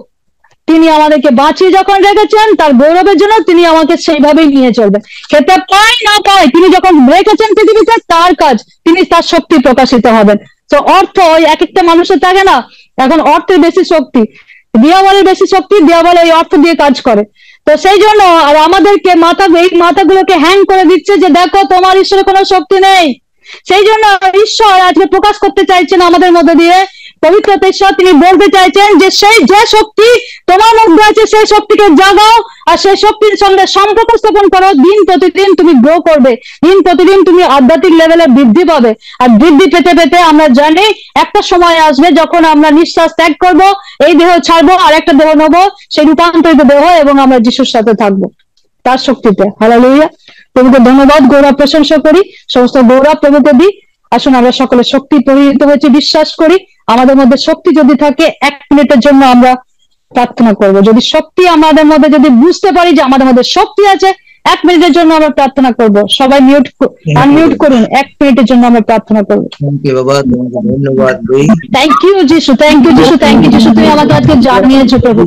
তিনি আমাদেরকে বাঁচিয়ে যখন রেখেছেন তার গৌরবের জন্য তিনি আমাকে সেইভাবেই নিয়ে চলবেন। খেতে পাই না পাই, তিনি যখন রেখেছেন পৃথিবীতে তার কাজ, তিনি তার শক্তি প্রকাশিত হবেন। তো অর্থ ওই এক একটা মানুষের থাকে না, এখন অর্থের বেশি শক্তি, দিয়াবলের বেশি শক্তি, দিয়াবল ওই অর্থ দিয়ে কাজ করে। তো সেই জন্য আর আমাদেরকে এই মাথাগুলোকে হ্যাং করে দিচ্ছে যে দেখো তোমার ঈশ্বরের কোনো শক্তি নেই। সেই জন্য ঈশ্বর আজকে প্রকাশ করতে চাইছেন আমাদের মধ্যে দিয়ে, পবিত্র ঈশ্বর তিনি বলতে চাইছেন যে যে শক্তি তোমার মধ্যে আছে সেই শক্তিকে জাগাও, আর সেই শক্তির সঙ্গে সম্পর্ক স্থাপন করো। দিন প্রতিদিন তুমি গ্রো করবে, দিন প্রতিদিন তুমি আধ্যাত্মিক লেভেলে বৃদ্ধি পাবে। আর বৃদ্ধি পেতে পেতে আমরা জানি একটা সময় আসবে যখন আমরা নিঃশ্বাস ত্যাগ করব, এই দেহ ছাড়বো, আর একটা দেহ নেবো, সেই রূপান্তরিত দেহ, এবং আমরা যিশুর সাথে থাকবো তার শক্তিতে। হালেলুয়া। প্রভুকে ধন্যবাদ, গৌরব, প্রশংসা করি। সমস্ত গৌরব প্রভুকে দিই। আসুন আমরা সকলে শক্তি পরিহিত হয়েছে বিশ্বাস করি। আমাদের মধ্যে শক্তি যদি থাকে, 1 মিনিটের জন্য আমরা প্রার্থনা করব। যদি শক্তি আমাদের মধ্যে যদি বুঝতে পারি যে আমাদের মধ্যে শক্তি আছে, 1 মিনিটের জন্য আমরা প্রার্থনা করব। সবাই আনমিউট করুন, 1 মিনিটের জন্য আমরা প্রার্থনা করব। থ্যাংক ইউ যিশু, থ্যাংক ইউ যিশু, থ্যাংক ইউ যিশু, তুমি আমাকে আজকে জানিয়েছো প্রভু।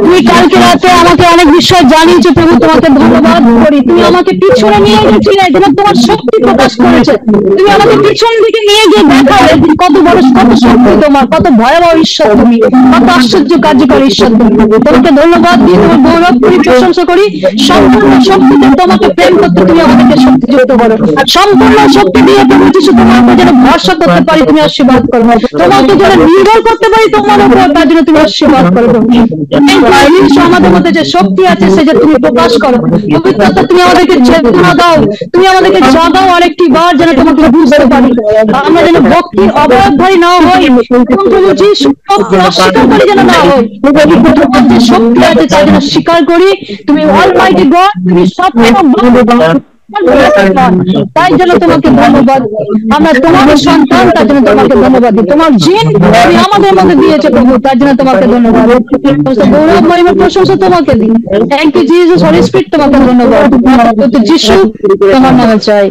তুমি কালকে রাতে আমাকে অনেক বিষয় জানিয়েছো প্রভু, তোমাকে ধন্যবাদ করি। তুমি আমাকে পিছনে নিয়ে গেছিলে যেন তোমার শক্তি প্রকাশ করেছে। তুমি আমাকে পিছন দিকে নিয়ে গিয়ে দেখাও কত বড়, কত শক্তি তোমার, কত ভয়াবহ ঈশ্বর তুমি, কত আশ্চর্য কার্যকর ঈশ্বর তুমি। তোমাকে ধন্যবাদ দিই, তোমার গৌরব করি, প্রশংসা করি। সম্পূর্ণ সম্পূর্ণ শক্তিতে তোমাকে প্রেম করতে তুমি আমাদেরকে শক্তিযুক্ত করো। সম্পূর্ণ শক্তি দিয়ে প্রভু যিশু তোমার উপর যেন ভরসা করতে পারি, তুমি আশীর্বাদ করো। তোমাকে যেন নির্ভর করতে পারি তোমার উপর, তার জন্য তুমি আশীর্বাদ করো। আমাদের মধ্যে যে শক্তি আছে সে যে তুমি প্রকাশ করো। পবিত্রতা তুমি আমাদেরকে চেতনা দাও, তুমি আমাদেরকে জাগাও আরেকটি বার যেন তোমাকে বুঝতে পারি। আমরা যেন ভক্তির অবয়বধারী না হই এবং প্রভু যিশু শক্তি অস্বীকারী যেন না হই। তোমার যে শক্তি আছে তা যেন স্বীকার করি। তুমি অলমাইটি গড, তুমি তাই জন্য তোমাকে ধন্যবাদ। আমরা তোমার সন্তান, তার জন্য তোমাকে ধন্যবাদ দিই। তোমার জিন তুমি আমাদের মধ্যে দিয়েছে প্রভু, তার জন্য তোমাকে ধন্যবাদ। গৌরব মহিমা প্রশংসা তোমাকে দিই। Thank you Jesus, Holy Spirit তোমাকে ধন্যবাদ। যিশু তোমার নামে চাই।